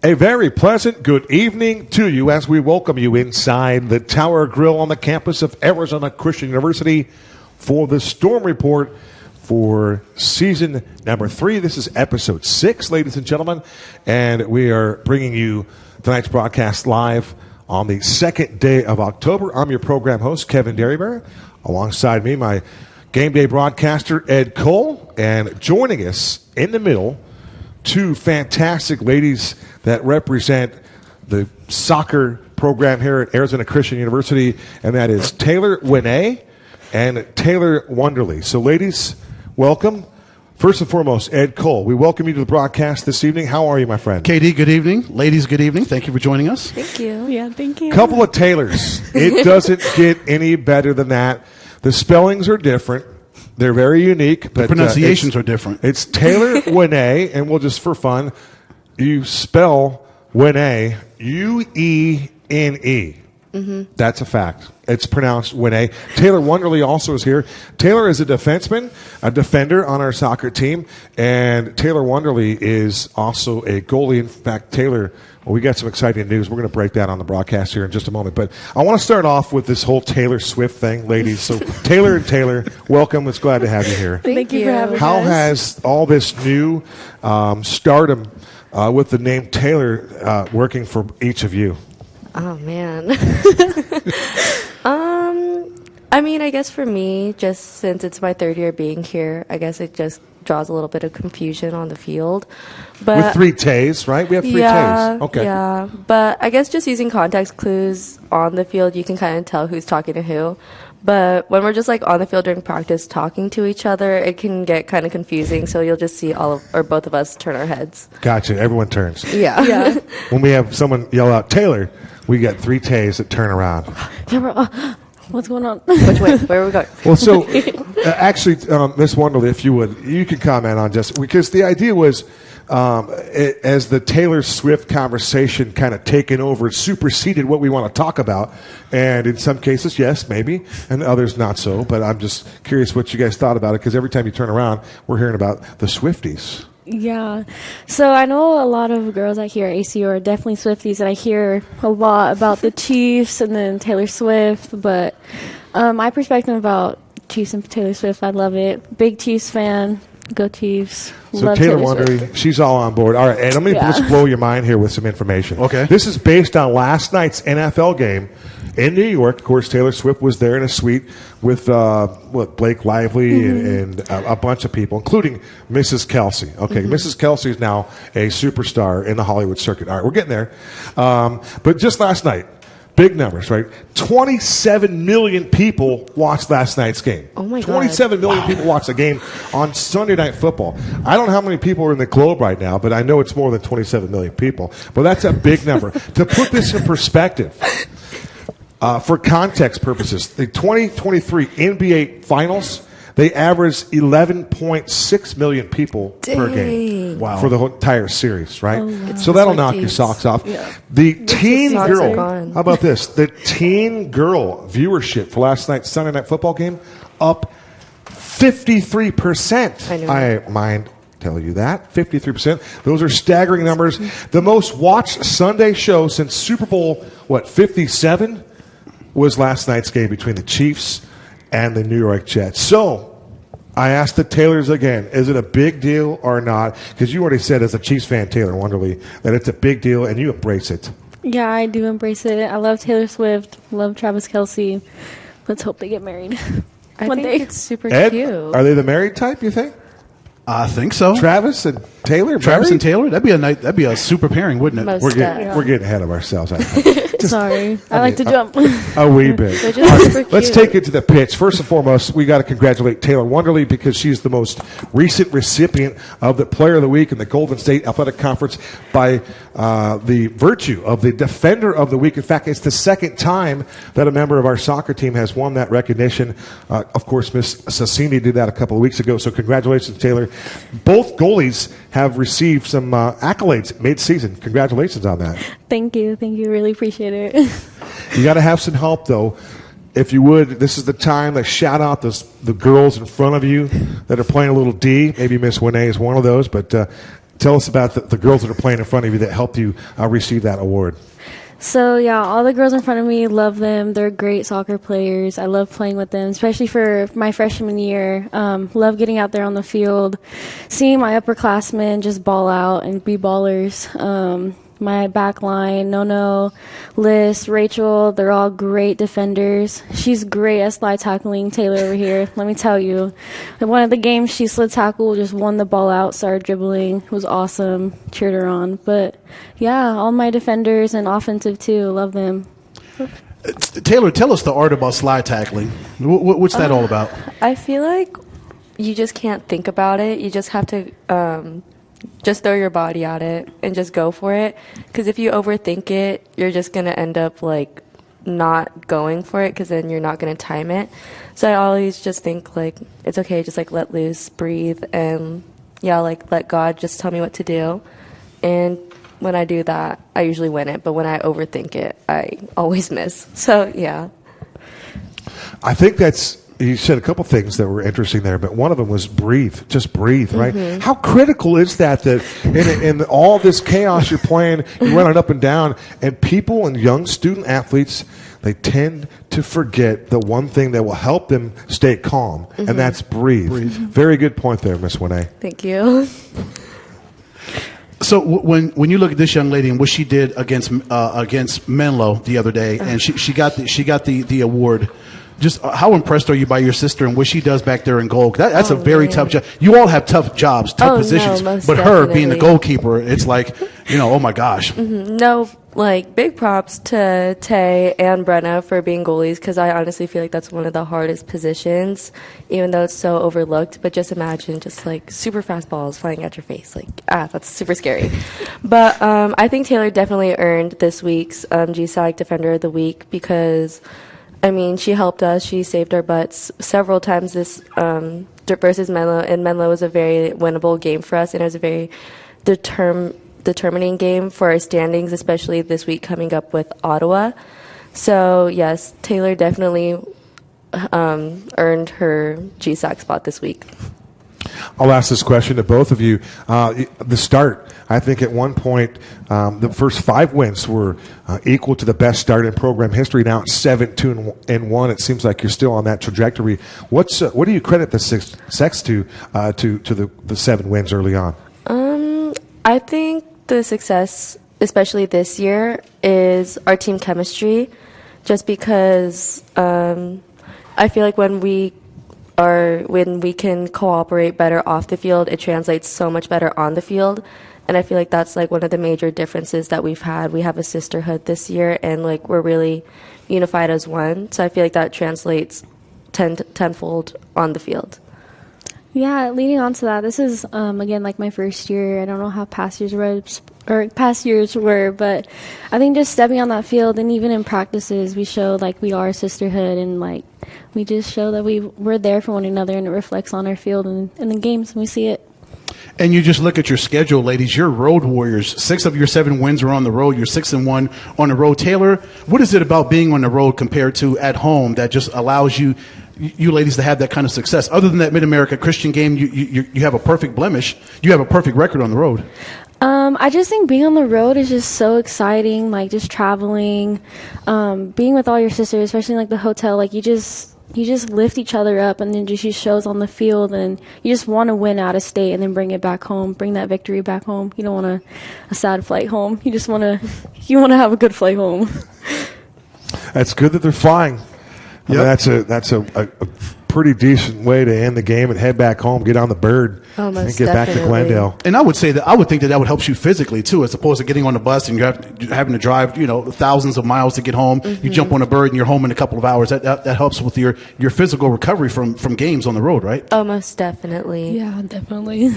A very pleasant good evening to you as we welcome you inside the Tower Grill on the campus of Arizona Christian University for the Storm Report for season number 3. This is episode 6, ladies and gentlemen, and we are bringing you tonight's broadcast live on the second day of October. I'm your program host, Kevin Derryberry. Alongside me, my game day broadcaster, Ed Cole, and joining us in the middle, two fantastic ladies that represent the soccer program here at Arizona Christian University, and that is Tayler Uene and Tayler Wonderly. So, ladies, welcome. First and foremost, Ed Cole, we welcome you to the broadcast this evening. How are you, my friend? KD, good evening. Ladies, good evening. Thank you for joining us. Thank you. Yeah, thank you. Couple of Taylors. It doesn't get any better than that. The spellings are different. They're very unique. But the pronunciations are different. It's Tayler Uene, and we'll just for fun, you spell Uene, U-E-N-E. Mm-hmm. That's a fact. It's pronounced Uene. Tayler Wonderly also is here. Tayler is a defenseman, a defender on our soccer team, and Tayler Wonderly is also a goalie. In fact, Tayler, well, we got some exciting news. We're going to break that on the broadcast here in just a moment. But I want to start off with this whole Taylor Swift thing, ladies. So Tayler and Tayler, welcome. It's glad to have you here. Thank you for having us. How has all this new stardom with the name Tayler working for each of you? Oh, man. I mean, I guess for me, just since it's my third year being here, I guess it just draws a little bit of confusion on the field. But with 3 Tays, right? We have 3 Tays. Okay. Yeah, but I guess just using context clues on the field, you can kind of tell who's talking to who. But when we're just like on the field during practice talking to each other, it can get kind of confusing. So you'll just see both of us turn our heads. Gotcha. Everyone turns. Yeah. When we have someone yell out Tayler, we got 3 Tays that turn around. What's going on? Which way? Where are we going? Well, so actually, Miss Wonderly, if you would, you can comment on just because the idea was as the Taylor Swift conversation kind of taken over, superseded what we want to talk about. And in some cases, yes, maybe, and others not so. But I'm just curious what you guys thought about it, because every time you turn around, we're hearing about the Swifties. Yeah. So I know a lot of girls out here at ACU are definitely Swifties, and I hear a lot about the Chiefs and then Taylor Swift. But my perspective about Chiefs and Taylor Swift, I love it. Big Chiefs fan. Go Chiefs. So love Taylor Wonderly, she's all on board. All right, and let me just blow your mind here with some information. Okay. This is based on last night's NFL game in New York. Of course, Taylor Swift was there in a suite with Blake Lively and a bunch of people, including Mrs. Kelsey. Okay, Mrs. Kelsey is now a superstar in the Hollywood circuit. All right, we're getting there. But just last night, big numbers, right? 27 million people watched last night's game. Oh, my God. 27 million people watched the game on Sunday Night Football. I don't know how many people are in the globe right now, but I know it's more than 27 million people. But that's a big number. To put this in perspective, for context purposes, the 2023 NBA Finals, they averaged 11.6 million people per game for the whole entire series, right? Oh, wow. So that'll knock your socks off. Yeah. The teen girl, how about this? The teen girl viewership for last night's Sunday Night Football game up 53%. I know. I mind tell you that. 53%. Those are staggering numbers. The most watched Sunday show since Super Bowl, 57, was last night's game between the Chiefs and the New York Jets. So I asked the Taylors again, is it a big deal or not? Because you already said as a Chiefs fan, Tayler Wonderly, that it's a big deal and you embrace it. Yeah, I do embrace it. I love Taylor Swift. Love Travis Kelce. Let's hope they get married I one think day. it's super Ed, cute. are they the married type, you think? I think so. Travis and Tayler? Travis married? and Taylor? That'd be a super pairing, wouldn't it? Most We're getting ahead of ourselves, I think. Sorry. I like to jump. A wee bit. They're just super cute. Let's take it to the pitch. First and foremost, we got to congratulate Tayler Wonderly because she's the most recent recipient of the Player of the Week in the Golden State Athletic Conference by the virtue of the Defender of the Week. In fact, it's the second time that a member of our soccer team has won that recognition. Of course, Miss Sassini did that a couple of weeks ago, so congratulations, Tayler. Both goalies have received some accolades mid-season. Congratulations on that. Thank you. Really appreciate it. You got to have some help, though. If you would, this is the time to shout out the girls in front of you that are playing a little D. Maybe Miss Uene is one of those, but Tell us about the girls that are playing in front of you that helped you receive that award. So, yeah, all the girls in front of me, love them. They're great soccer players. I love playing with them, especially for my freshman year. Love getting out there on the field, seeing my upperclassmen just ball out and be ballers. My back line, Nono, Liz, Rachel, they're all great defenders. She's great at slide tackling, Tayler over here. Let me tell you, in one of the games she slid tackle, just won the ball out, started dribbling. It was awesome. Cheered her on. But, yeah, all my defenders and offensive, too. Love them. Tayler, tell us the art about slide tackling. What's that all about? I feel like you just can't think about it. You just have to just throw your body at it and just go for it. Because if you overthink it, you're just going to end up, like, not going for it because then you're not going to time it. So I always just think, like, it's okay, just, like, let loose, breathe, and, yeah, like, let God just tell me what to do. And when I do that, I usually win it. But when I overthink it, I always miss. So, yeah. I think you said a couple things that were interesting there, but one of them was breathe. Just breathe, right? Mm-hmm. How critical is that in all this chaos you're playing, you're running up and down, and people and young student athletes, they tend to forget the one thing that will help them stay calm, and that's breathe. Very good point there, Miss Uene. Thank you. So when you look at this young lady and what she did against Menlo the other day, and she got the award. Just how impressed are you by your sister and what she does back there in goal? That's a very tough job. You all have tough jobs, tough positions, but her being the goalkeeper, it's like, oh my gosh. No, like, big props to Tay and Brenna for being goalies, because I honestly feel like that's one of the hardest positions, even though it's so overlooked. But just imagine just, like, super fast balls flying at your face. Like, that's super scary. But I think Tayler definitely earned this week's GSAC Defender of the Week because, I mean, she helped us. She saved our butts several times this versus Menlo, and Menlo was a very winnable game for us, and it was a very determining game for our standings, especially this week coming up with Ottawa. So, yes, Tayler definitely earned her GSAC spot this week. I'll ask this question to both of you. The start, I think at one point, the first 5 wins were equal to the best start in program history. Now it's 7-2-1. It seems like you're still on that trajectory. What do you credit the success to the 7 wins early on? I think the success, especially this year, is our team chemistry. Just because I feel like when we can cooperate better off the field, it translates so much better on the field. And I feel like that's, like, one of the major differences that we've had. We have a sisterhood this year, and, like, we're really unified as one. So I feel like that translates tenfold on the field. Yeah, leading on to that, this is, again, like, my first year. I don't know how past years were, but I think just stepping on that field and even in practices, we showed, like, we are a sisterhood, and, like, we just show that we're there for one another, and it reflects on our field and in the games, and we see it. And you just look at your schedule, ladies. You're road warriors. 6 of your 7 wins are on the road. You're 6-1 on the road. Tayler, what is it about being on the road compared to at home that just allows you ladies to have that kind of success? Other than that Mid-America Christian game, you have a perfect blemish. You have a perfect record on the road. I just think being on the road is just so exciting, like, just traveling, being with all your sisters, especially in, like, the hotel. Like, you just lift each other up, and then just you shows on the field, and you just want to win out of state and then bring it back home, bring that victory back home. You don't want a sad flight home. You just want to have a good flight home. That's good that they're flying. I mean, that's a pretty decent way to end the game and head back home, get on the bird, and get back to Glendale. And I would think that would help you physically too, as opposed to getting on the bus and you're having to drive, thousands of miles to get home. You jump on a bird and you're home in a couple of hours. That helps with your physical recovery from games on the road, right? Oh, most definitely. Yeah, definitely.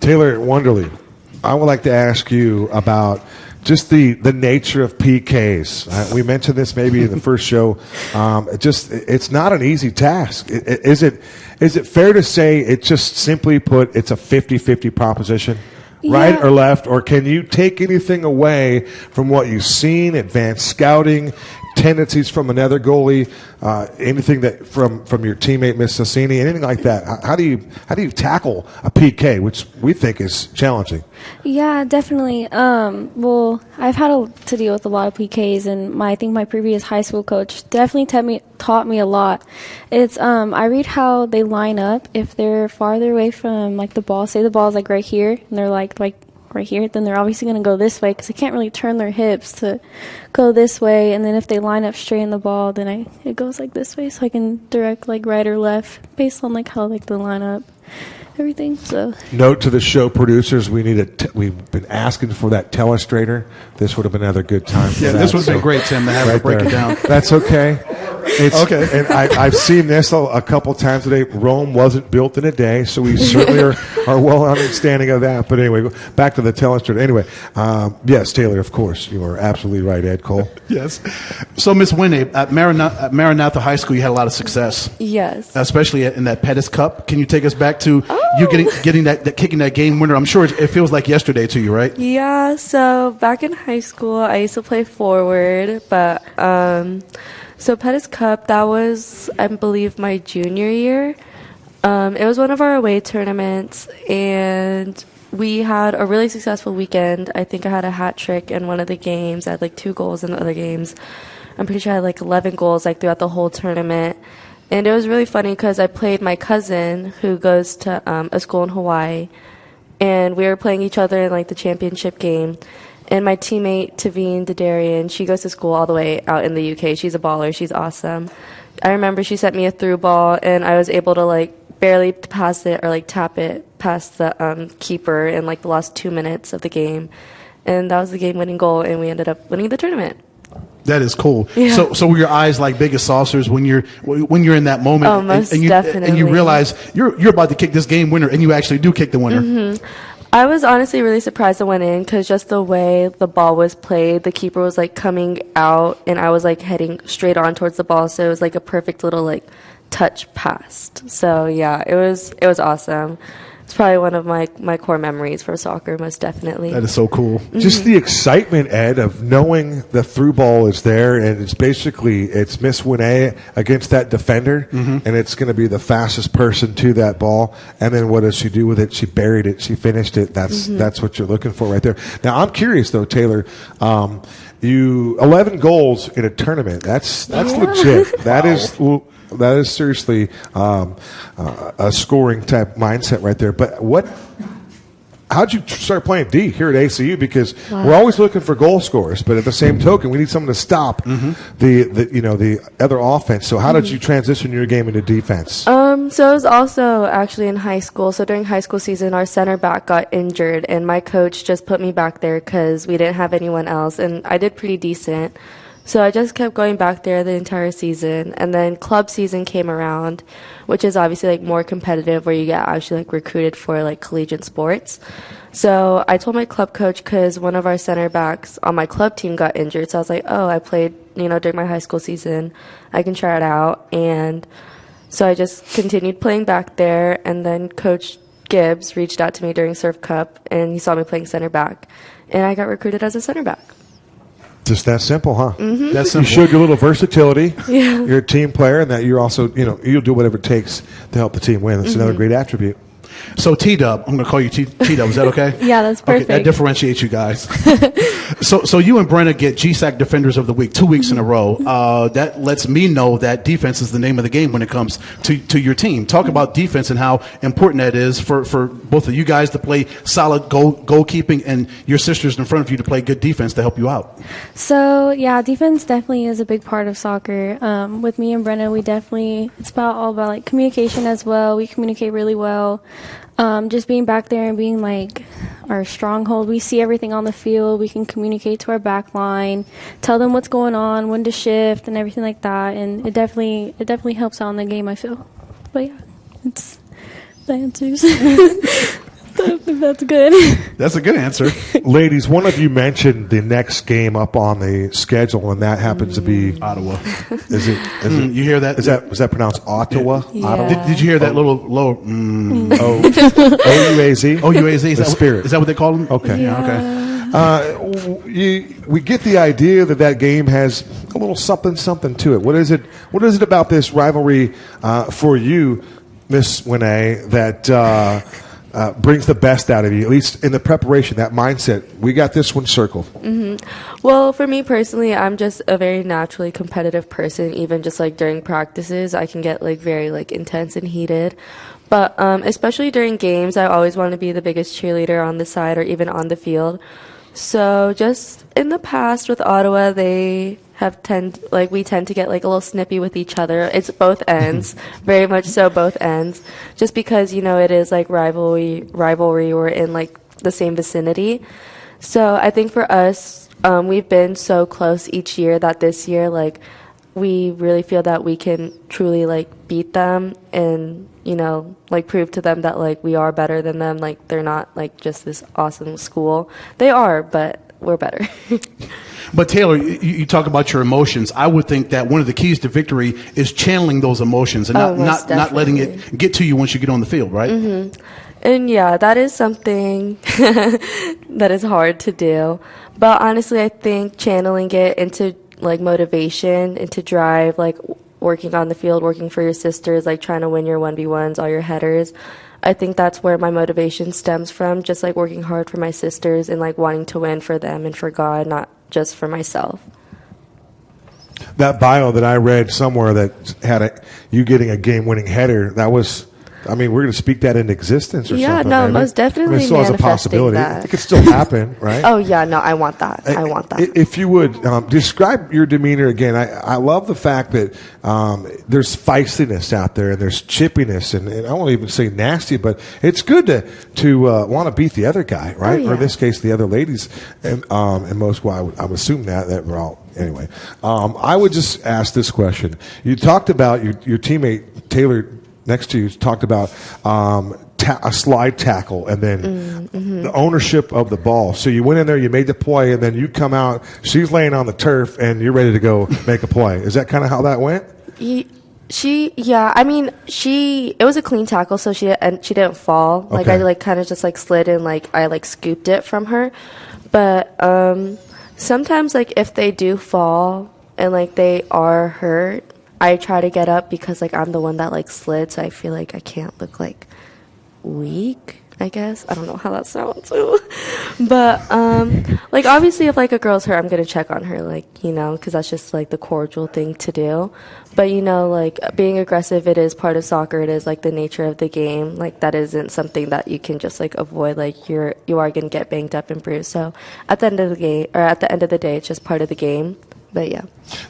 Taylor Wonderly, I would like to ask you about just the nature of PKs. We mentioned this maybe in the first show. It's not an easy task. Is it fair to say it's just simply put, it's a 50-50 proposition? Right or left? Or can you take anything away from what you've seen, advanced scouting, tendencies from another goalie, anything that from your teammate Miss Sassini, anything like that? How do you tackle a PK, which we think is challenging? Yeah, definitely. Well, I've had to deal with a lot of PKs, and I think my previous high school coach definitely taught me a lot. It's I read how they line up. If they're farther away from like the ball, say the ball's like right here, and they're like right here, then they're obviously going to go this way because they can't really turn their hips to go this way. And then if they line up straight in the ball, then it goes like this way, so I can direct like right or left based on like how like the line up, everything. So note to the show producers, we've been asking for that telestrator. This would have been another good time for that. This would have been great, Tim, to have right to break there. it down. That's okay. It's okay. And I've seen this a couple times today. Rome wasn't built in a day, so we certainly are well understanding of that. But anyway, back to the telestrator. Anyway, yes, Tayler, of course. You are absolutely right, Ed Cole. Yes. So, Miss Uene, at Maranatha High School, you had a lot of success. Yes. Especially in that Pettis Cup. Can you take us back to you getting that kicking that game winner? I'm sure it feels like yesterday to you, right? Yeah, so back in high school, I used to play forward, but so Pettis Cup, that was, I believe, my junior year. It was one of our away tournaments, and we had a really successful weekend. I think I had a hat trick in one of the games. I had like 2 goals in the other games. I'm pretty sure I had like 11 goals like throughout the whole tournament. And it was really funny because I played my cousin who goes to a school in Hawaii, and we were playing each other in like the championship game. And my teammate, Tavine Dedarian, she goes to school all the way out in the UK. She's a baller. She's awesome. I remember she sent me a through ball, and I was able to, like, barely pass it or, like, tap it past the keeper in, like, the last 2 minutes of the game. And that was the game-winning goal, and we ended up winning the tournament. That is cool. Yeah. So were your eyes like big as saucers when you're in that moment? Oh, most and definitely. you realize you're about to kick this game winner, and you actually do kick the winner. Mm-hmm. I was honestly really surprised it went in because just the way the ball was played, the keeper was like coming out and I was like heading straight on towards the ball. So it was like a perfect little like touch past. So yeah, it was awesome. It's probably one of my core memories for soccer, most definitely. That is so cool. Just the excitement, Ed, of knowing the through ball is there, and it's Miss Uene against that defender, and it's going to be the fastest person to that ball. And then what does she do with it? She buried it. She finished it. That's what you're looking for right there. Now, I'm curious, though, Tayler. You 11 goals in a tournament. That's legit. That is seriously a scoring type mindset right there. But how'd you start playing D here at ACU? Because we're always looking for goal scorers, but at the same token, we need someone to stop the other offense. So how did you transition your game into defense? So it was also actually in high school. So during high school season, our center back got injured, and my coach just put me back there because we didn't have anyone else, and I did pretty decent. So I just kept going back there the entire season. And then club season came around, which is obviously like more competitive where you get actually like recruited for like collegiate sports. So I told my club coach because one of our center backs on my club team got injured. So I was like, I played, during my high school season. I can try it out. And so I just continued playing back there. And then Coach Gibbs reached out to me during Surf Cup and he saw me playing center back. And I got recruited as a center back. Just that simple, huh? Mm-hmm. That's simple. You showed your little versatility. Yeah. You're a team player, and that you're also, you'll do whatever it takes to help the team win. That's another great attribute. So T-Dub, I'm going to call you T-Dub. Is that okay? Yeah, that's perfect. Okay, that differentiates you guys. So you and Brenna get GSAC Defenders of the Week 2 weeks in a row. That lets me know that defense is the name of the game when it comes to your team. Talk about defense and how important that is for both of you guys to play solid goalkeeping and your sisters in front of you to play good defense to help you out. So, yeah, defense definitely is a big part of soccer. With me and Brenna, it's all about like communication as well. We communicate really well. Just being back there and being like our stronghold. We see everything on the field. We can communicate to our back line, tell them what's going on, when to shift, and everything like that. And it definitely helps out in the game, I feel. But yeah, it's the answers. If that's good. That's a good answer. Ladies, one of you mentioned the next game up on the schedule, and that happens to be Ottawa. Is it? You hear that? Is that pronounced Ottawa? Yeah. Ottawa? Did you hear that little low? OUAZ. OUAZ. The Spirit. Is that what they call them? Okay. Yeah. Okay. we get the idea that game has a little something to it. What is it? What is it about this rivalry for you, Miss Uene, that brings the best out of you? At least in the preparation, that mindset. We got this one circled. Well, for me personally, I'm just a very naturally competitive person. Even just like during practices, I can get like very like intense and heated. But especially during games, I always want to be the biggest cheerleader on the side or even on the field. So just in the past with Ottawa, we tend to get like a little snippy with each other. It's both ends, very much so both ends. Just because, you know, it is like rivalry, we're in like the same vicinity. So I think for us, we've been so close each year that this year, like, we really feel that we can truly like beat them and, you know, like prove to them that like we are better than them. Like they're not like just this awesome school. They are, but we're better. But Tayler, you talk about your emotions. I would think that one of the keys to victory is channeling those emotions and not letting it get to you once you get on the field, right? And yeah, that is something that is hard to do. But honestly, I think channeling it into like motivation, into drive, like working on the field, working for your sisters, like trying to win your 1v1s, all your headers. I think that's where my motivation stems from, just like working hard for my sisters and like wanting to win for them and for God, not just for myself. That bio that I read somewhere that had you getting a game-winning header, that was, I mean, we're going to speak that into existence or something. Yeah, no, maybe. most definitely. I mean, it still has a possibility. That. It could still happen, right? Oh, yeah, no, I want that. I want that. If you would, describe your demeanor again. I love the fact that there's feistiness out there and there's chippiness, and I won't even say nasty, but it's good to want to beat the other guy, right? Oh, yeah. Or in this case, the other ladies. And most, well, I would assume that we're all, anyway. I would just ask this question. You talked about your teammate, Tayler, next to you talked about a slide tackle and then the ownership of the ball. So you went in there, you made the play, and then you come out, she's laying on the turf, and you're ready to go make a play. Is that kind of how that went? It was a clean tackle, so she didn't fall. Like, Okay. I kind of just slid and I scooped it from her. But sometimes if they do fall and they are hurt, I try to get up because I'm the one that slid, so I feel like I can't look weak, I guess. I don't know how that sounds. But obviously if a girl's hurt, I'm gonna check on her, because that's just the cordial thing to do. But being aggressive, it is part of soccer. It is the nature of the game. That isn't something that you can just avoid. You are gonna get banged up and bruised. So at the end of the day, it's just part of the game. But yeah,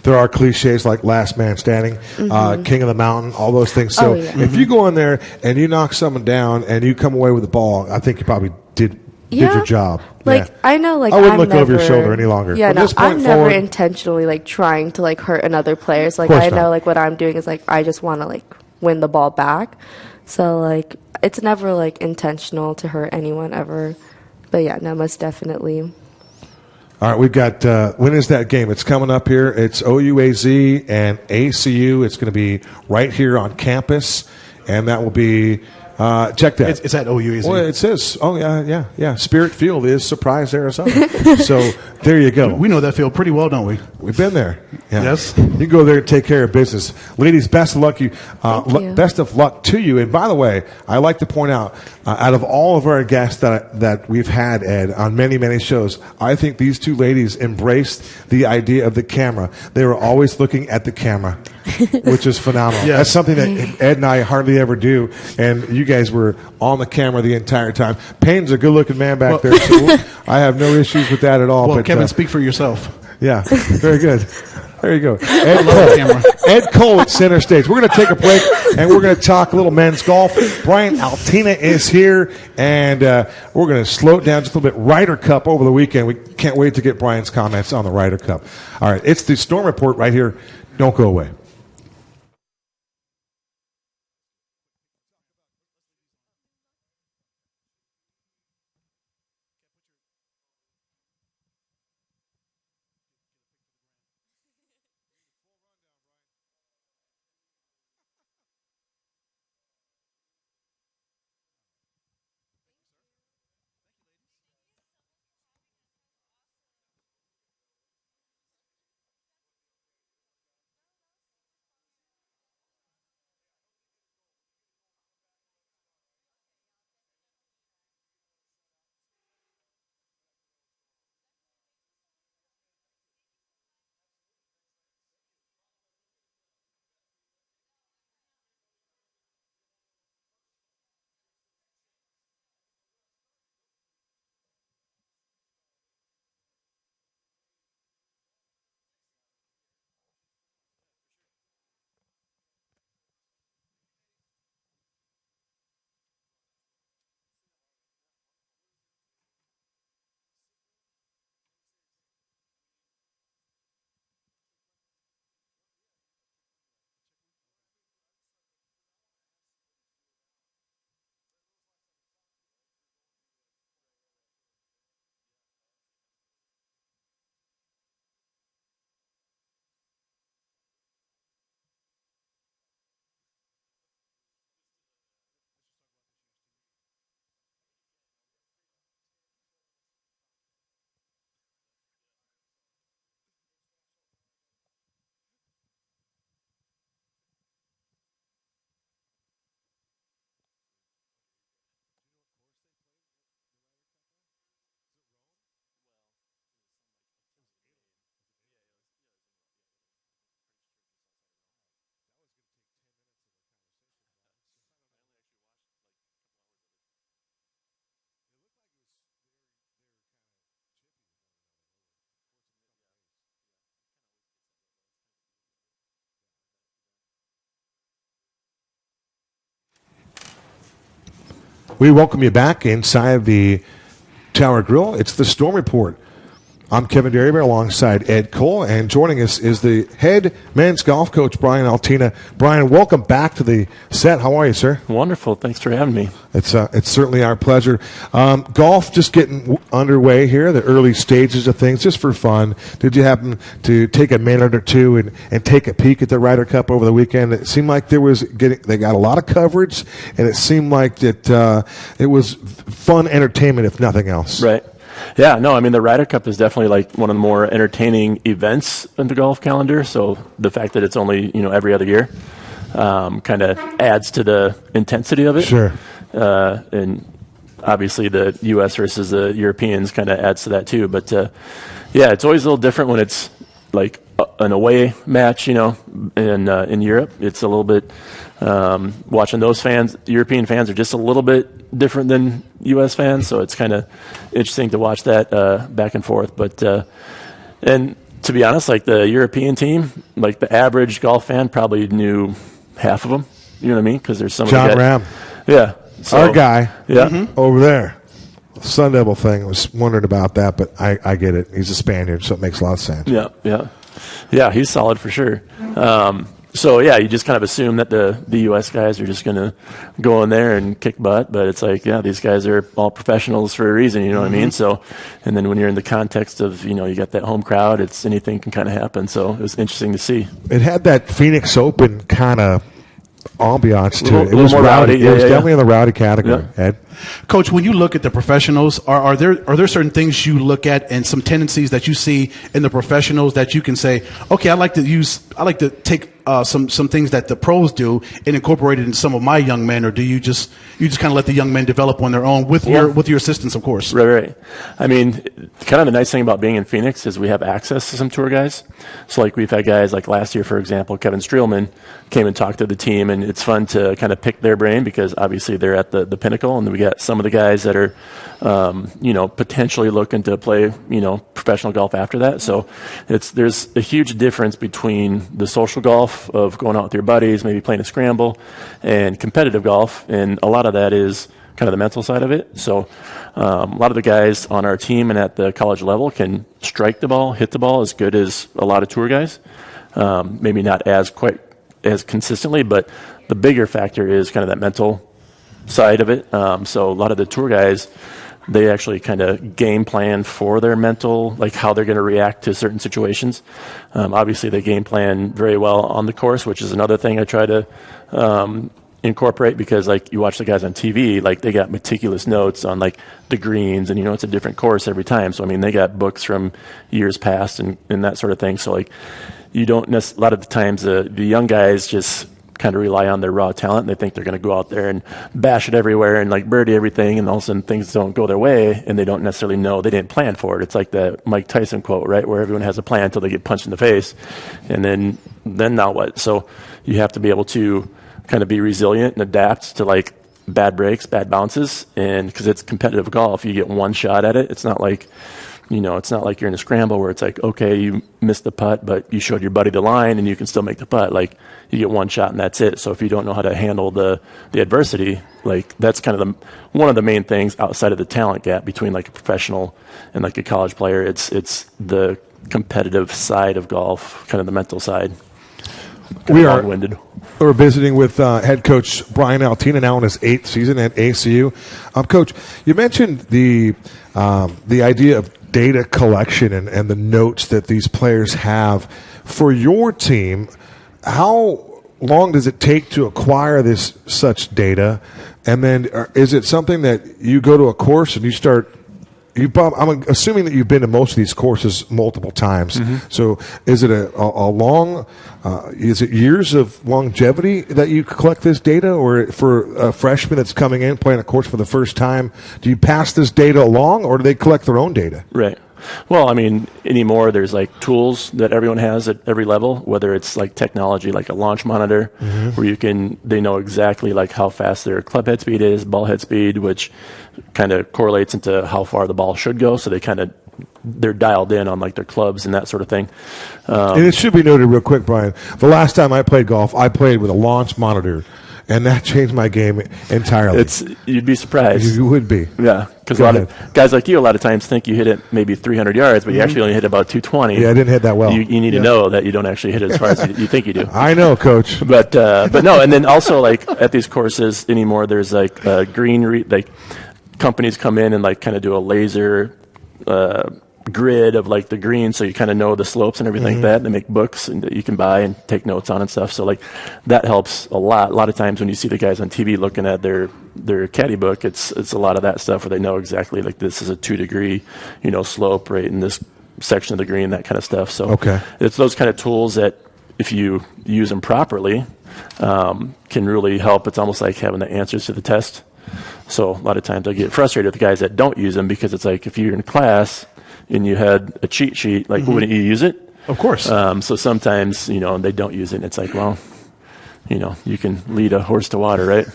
there are cliches like last man standing, king of the mountain, all those things. So yeah. if you go in there and you knock someone down and you come away with the ball, I think you probably did your job. I know, I wouldn't look over your shoulder any longer. Yeah, From no, this point I'm never forward, intentionally trying to hurt another player. So course I know not. what I'm doing is I just want to win the ball back. So it's never intentional to hurt anyone ever. But yeah, no, most definitely. all right, we've got, when is that game? It's coming up here. It's OUAZ and ACU. It's going to be right here on campus, and that will be, check that. It's at OUAZ. Well, it says, yeah. Spirit Field is Surprise, Arizona. So there you go. We know that field pretty well, don't we? We've been there. Yeah. Yes. You go there and take care of business. Ladies, best of luck. Thank you. Best of luck to you. And by the way, I like to point out, out of all of our guests that we've had, Ed, on many, many shows, I think these two ladies embraced the idea of the camera. They were always looking at the camera, which is phenomenal. Yes. That's something that Ed and I hardly ever do. And you guys were on the camera the entire time. Payne's a good-looking man back there, so I have no issues with that at all. Well, but, Kevin, speak for yourself. yeah, very good. There you go. I love the camera. Ed Cole at center stage. We're going to take a break, and we're going to talk a little men's golf. Bryan Altena is here, and we're going to slow it down just a little bit. Ryder Cup over the weekend. We can't wait to get Brian's comments on the Ryder Cup. All right, it's the Storm Report right here. Don't go away. We welcome you back inside the Tower Grill. It's the Storm Report. I'm Kevin Derryberry alongside Ed Cole, and joining us is the head men's golf coach, Bryan Altena. Bryan, welcome back to the set. How are you, sir? Wonderful. Thanks for having me. It's certainly our pleasure. Golf just getting underway here, the early stages of things, just for fun. Did you happen to take a minute or two and take a peek at the Ryder Cup over the weekend? It seemed like they got a lot of coverage, and it seemed like that it was fun entertainment, if nothing else. Right. Yeah, no, I mean, the Ryder Cup is definitely like one of the more entertaining events in the golf calendar. So the fact that it's only, every other year kind of adds to the intensity of it. Sure. And obviously the U.S. versus the Europeans kind of adds to that too. But, yeah, it's always a little different when it's like an away match, in Europe. It's a little bit watching those fans. European fans are just a little bit different than U.S. fans, so it's kind of interesting to watch that back and forth. But and to be honest, like the European team, like the average golf fan probably knew half of them. You know what I mean? Because there's some John Ram, yeah, so, our guy, yeah, over there. Sun Devil thing. I was wondering about that, but I get it. He's a Spaniard, so it makes a lot of sense. Yeah, he's solid for sure. So, yeah, you just kind of assume that the U.S. guys are just going to go in there and kick butt. But it's like, yeah, these guys are all professionals for a reason, you know what I mean? So, and then when you're in the context of, you got that home crowd, anything can kind of happen. So it was interesting to see. It had that Phoenix Open kind of ambiance to it. It little was more rowdy. rowdy. It was Yeah. definitely in the rowdy category, Yeah. Ed. Coach, when you look at the professionals, are there certain things you look at and some tendencies that you see in the professionals that you can say, okay, I like to take some things that the pros do and incorporate it in some of my young men, or do you just kind of let the young men develop on their own with your assistance, of course? Right. I mean, kind of the nice thing about being in Phoenix is we have access to some tour guys. So like we've had guys like last year, for example, Kevin Streelman came and talked to the team, and it's fun to kind of pick their brain because obviously they're at the pinnacle, and we got some of the guys that are, potentially looking to play, professional golf after that. So there's a huge difference between the social golf of going out with your buddies, maybe playing a scramble, and competitive golf. And a lot of that is kind of the mental side of it. So a lot of the guys on our team and at the college level can strike the ball, hit the ball as good as a lot of tour guys. Maybe not quite as consistently, but the bigger factor is kind of that mental side of it. So a lot of the tour guys, they actually kind of game plan for their mental, like how they're going to react to certain situations. Obviously, they game plan very well on the course, which is another thing I try to incorporate, because like you watch the guys on TV, like they got meticulous notes on like the greens, and it's a different course every time. So I mean, they got books from years past and that sort of thing. So like you don't a lot of the times the young guys just kind of rely on their raw talent, and they think they're going to go out there and bash it everywhere and like birdie everything, and all of a sudden things don't go their way, and they don't necessarily know, they didn't plan for it. It's like the Mike Tyson quote, right, where everyone has a plan until they get punched in the face, and then now what? So you have to be able to kind of be resilient and adapt to like bad breaks, bad bounces, and because it's competitive golf, you get one shot at it. It's not like it's not like you're in a scramble where it's like, okay, you missed the putt, but you showed your buddy the line and you can still make the putt. Like you get one shot and that's it. So if you don't know how to handle the adversity, like that's kind of one of the main things outside of the talent gap between like a professional and like a college player. It's the competitive side of golf, kind of the mental side. We're visiting with head coach Bryan Altena, now in his 8th season at ACU. Coach, you mentioned the idea of data collection and the notes that these players have. For your team, how long does it take to acquire such data? And then is it something that you go to a course and you start – I'm assuming that you've been to most of these courses multiple times. Mm-hmm. So is it a long is it years of longevity that you collect this data? Or for a freshman that's coming in, playing a course for the first time, do you pass this data along, or do they collect their own data? Right. Well, I mean, anymore there's like tools that everyone has at every level, whether it's like technology, like a launch monitor, mm-hmm. where they know exactly like how fast their club head speed is, ball head speed, which kind of correlates into how far the ball should go. So they're dialed in on like their clubs and that sort of thing. And it should be noted real quick, Bryan, the last time I played golf, I played with a launch monitor. And that changed my game entirely. You'd be surprised. You would be. Yeah, because a lot of guys like you a lot of times think you hit it maybe 300 yards, but you actually only hit about 220. Yeah, I didn't hit that well. You need to know that you don't actually hit it as far as you think you do. I know, Coach. But no, and then also like at these courses anymore, there's like like companies come in and like kind of do a laser grid of like the green, so you kind of know the slopes and everything like that. They make books and that you can buy and take notes on and stuff. So like that helps a lot. A lot of times when you see the guys on TV looking at their caddy book, it's a lot of that stuff where they know exactly like this is a 2-degree, slope right in this section of the green, that kind of stuff. So it's those kind of tools that if you use them properly, can really help. It's almost like having the answers to the test. So a lot of times I get frustrated with the guys that don't use them, because it's like if you're in class and you had a cheat sheet, like wouldn't you use it? Of course. So sometimes, they don't use it, and it's like, well, you can lead a horse to water, right?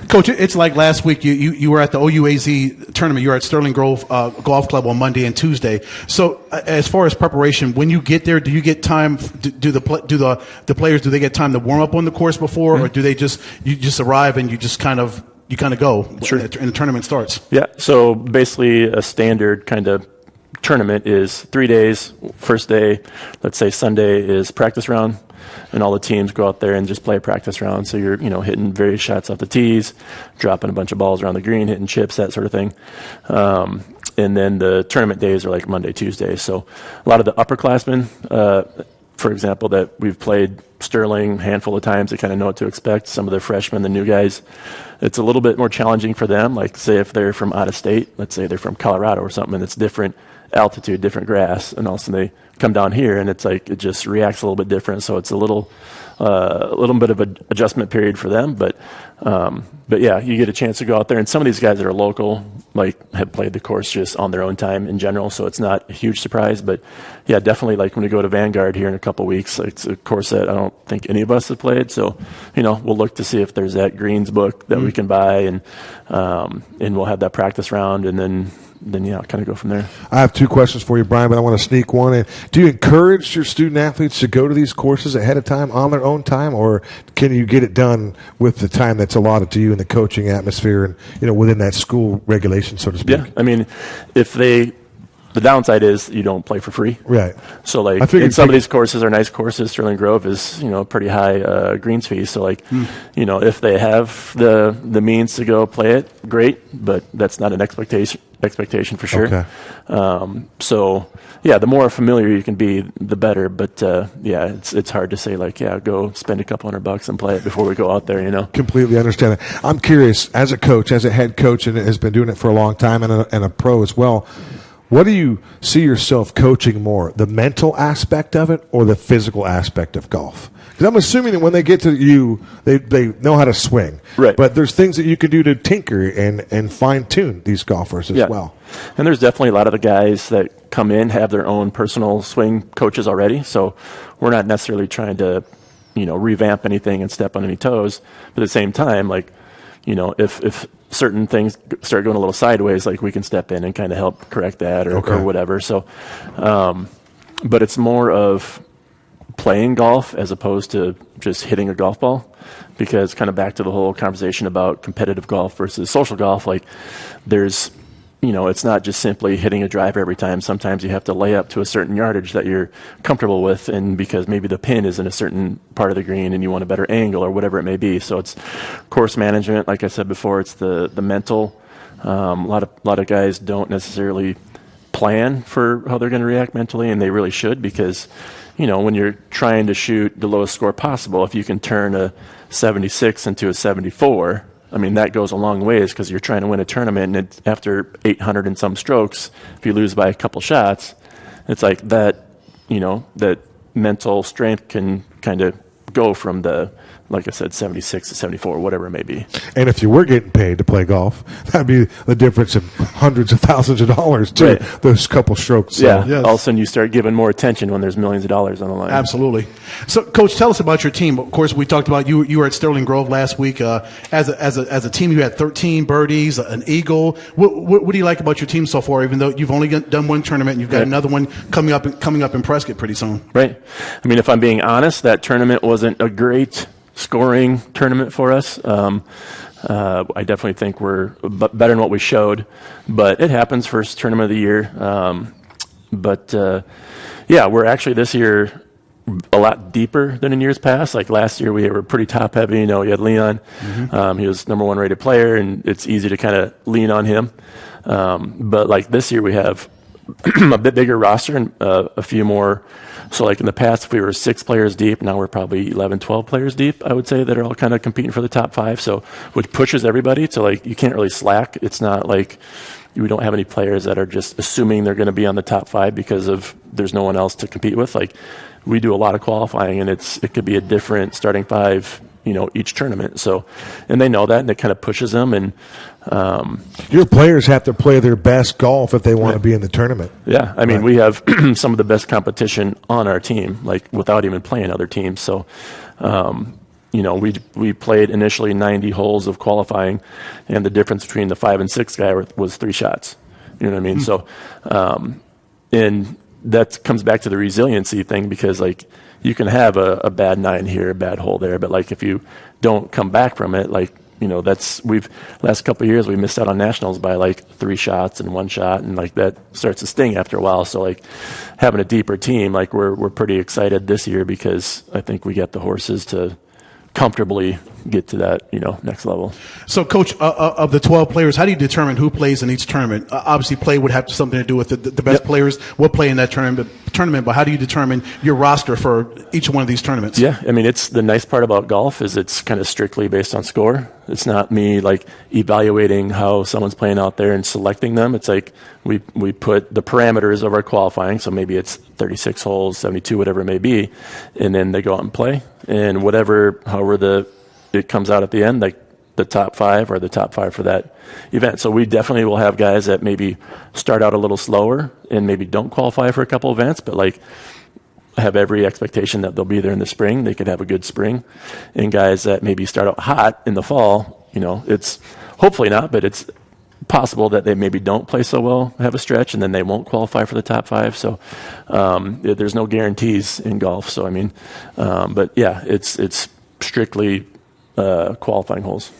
Coach, it's like last week you were at the OUAZ tournament. You were at Sterling Grove Golf Club on Monday and Tuesday. So as far as preparation, when you get there, do you get time? Do the players, do they get time to warm up on the course before, or do they just arrive and you kind of go and the tournament starts? Yeah. So basically, a standard kind of tournament is 3 days. First day, let's say Sunday, is practice round, and all the teams go out there and just play a practice round. So you're hitting various shots off the tees, dropping a bunch of balls around the green, hitting chips, that sort of thing. And then the tournament days are like Monday, Tuesday. So a lot of the upperclassmen, for example, that we've played Sterling a handful of times, they kind of know what to expect. Some of the freshmen, the new guys, it's a little bit more challenging for them. Like, say if they're from out of state, let's say they're from Colorado or something, and it's different altitude, different grass, and also they come down here and it's like it just reacts a little bit different. So it's a little bit of an adjustment period for them. But yeah, you get a chance to go out there, and some of these guys that are local have played the course just on their own time in general, so it's not a huge surprise. But yeah, definitely like when we go to Vanguard here in a couple weeks, it's a course that I don't think any of us have played. So we'll look to see if there's that greens book that we can buy, and we'll have that practice round, and then yeah, kind of go from there. I have 2 questions for you, Bryan, but I want to sneak one in. Do you encourage your student athletes to go to these courses ahead of time on their own time, or can you get it done with the time that's allotted to you in the coaching atmosphere and within that school regulation, so to speak? Yeah, I mean, the downside is you don't play for free. Right. So and some of these courses are nice courses. Sterling Grove is pretty high greens fee. So if they have the means to go play it, great. But that's not an expectation for sure. Okay. So yeah, the more familiar you can be, the better. But yeah, it's hard to say go spend a couple $100 and play it before we go out there. Completely understand it. I'm curious, as a coach, as a head coach, and has been doing it for a long time, and a pro as well. What do you see yourself coaching more, the mental aspect of it or the physical aspect of golf? Because I'm assuming that when they get to you, they know how to swing. Right. But there's things that you can do to tinker and fine-tune these golfers as well. And there's definitely a lot of the guys that come in have their own personal swing coaches already. So we're not necessarily trying to, revamp anything and step on any toes. But at the same time, if certain things start going a little sideways, we can step in and kind of help correct that or whatever. So, but it's more of playing golf as opposed to just hitting a golf ball, because kind of back to the whole conversation about competitive golf versus social golf, there's, it's not just simply hitting a driver every time. Sometimes you have to lay up to a certain yardage that you're comfortable with, and because maybe the pin is in a certain part of the green and you want a better angle or whatever it may be. So it's course management. Like I said before, it's the mental. A lot of guys don't necessarily plan for how they're going to react mentally, and they really should, because when you're trying to shoot the lowest score possible, if you can turn a 76 into a 74, I mean, that goes a long ways, because you're trying to win a tournament, and after 800 and some strokes, if you lose by a couple shots, it's like that, that mental strength can kind of go from the, like I said, 76 to 74, whatever it may be. And if you were getting paid to play golf, that'd be the difference of hundreds of thousands of dollars to those couple strokes. So. Yeah, all of a sudden you start giving more attention when there's millions of dollars on the line. Absolutely. So, Coach, tell us about your team. Of course, we talked about you were at Sterling Grove last week. As a team, you had 13 birdies, an eagle. What do you like about your team so far, even though you've only done one tournament and you've got another one coming up in Prescott pretty soon? Right. I mean, if I'm being honest, that tournament wasn't a great scoring tournament for us. I definitely think we're better than what we showed, but it happens, first tournament of the year. We're actually this year a lot deeper than in years past. Like last year, we were pretty top heavy. You know, you had Leon. He was number 1 rated player, and it's easy to kind of lean on him. But like this year, we have a bit bigger roster and a few more. So like in the past, if we were 6 players deep, now we're probably 11, 12 players deep, I would say, that are all kind of competing for the top 5. So which pushes everybody to, like, you can't really slack. It's not like we don't have any players that are just assuming they're going to be on the top 5 because of there's no one else to compete with. Like, we do a lot of qualifying, and it could be a different starting 5, you know, each tournament. So, and they know that, and it kind of pushes them. And your players have to play their best golf if they want to be in the tournament. Yeah, I mean, we have some of the best competition on our team, like without even playing other teams. So, you know, we played initially 90 holes of qualifying, and the difference between the 5 and 6 guy was 3 shots. You know what I mean? So, and that comes back to the resiliency thing, because like you can have a bad 9 here, a bad hole there, but like if you don't come back from it, like, you know, last couple of years we missed out on nationals by like 3 shots and 1 shot, and like that starts to sting after a while. So like having a deeper team, like we're pretty excited this year, because I think we get the horses to comfortably get to that, you know, next level. So, Coach, of the 12 players, how do you determine who plays in each tournament? Obviously, play would have something to do with the best players will play in that tournament, but how do you determine your roster for each one of these tournaments? Yeah, I mean, it's the nice part about golf is it's kind of strictly based on score. It's not me like evaluating how someone's playing out there and selecting them. It's like we put the parameters of our qualifying, so maybe it's 36 holes, 72, whatever it may be, and then they go out and play, and however it comes out at the end, like the top 5 or the top 5 for that event. So we definitely will have guys that maybe start out a little slower and maybe don't qualify for a couple events, but like have every expectation that they'll be there in the spring. They could have a good spring. And guys that maybe start out hot in the fall, you know, it's hopefully not, but it's possible that they maybe don't play so well, have a stretch, and then they won't qualify for the top 5. So there's no guarantees in golf. So I mean, but yeah, it's strictly qualifying holes.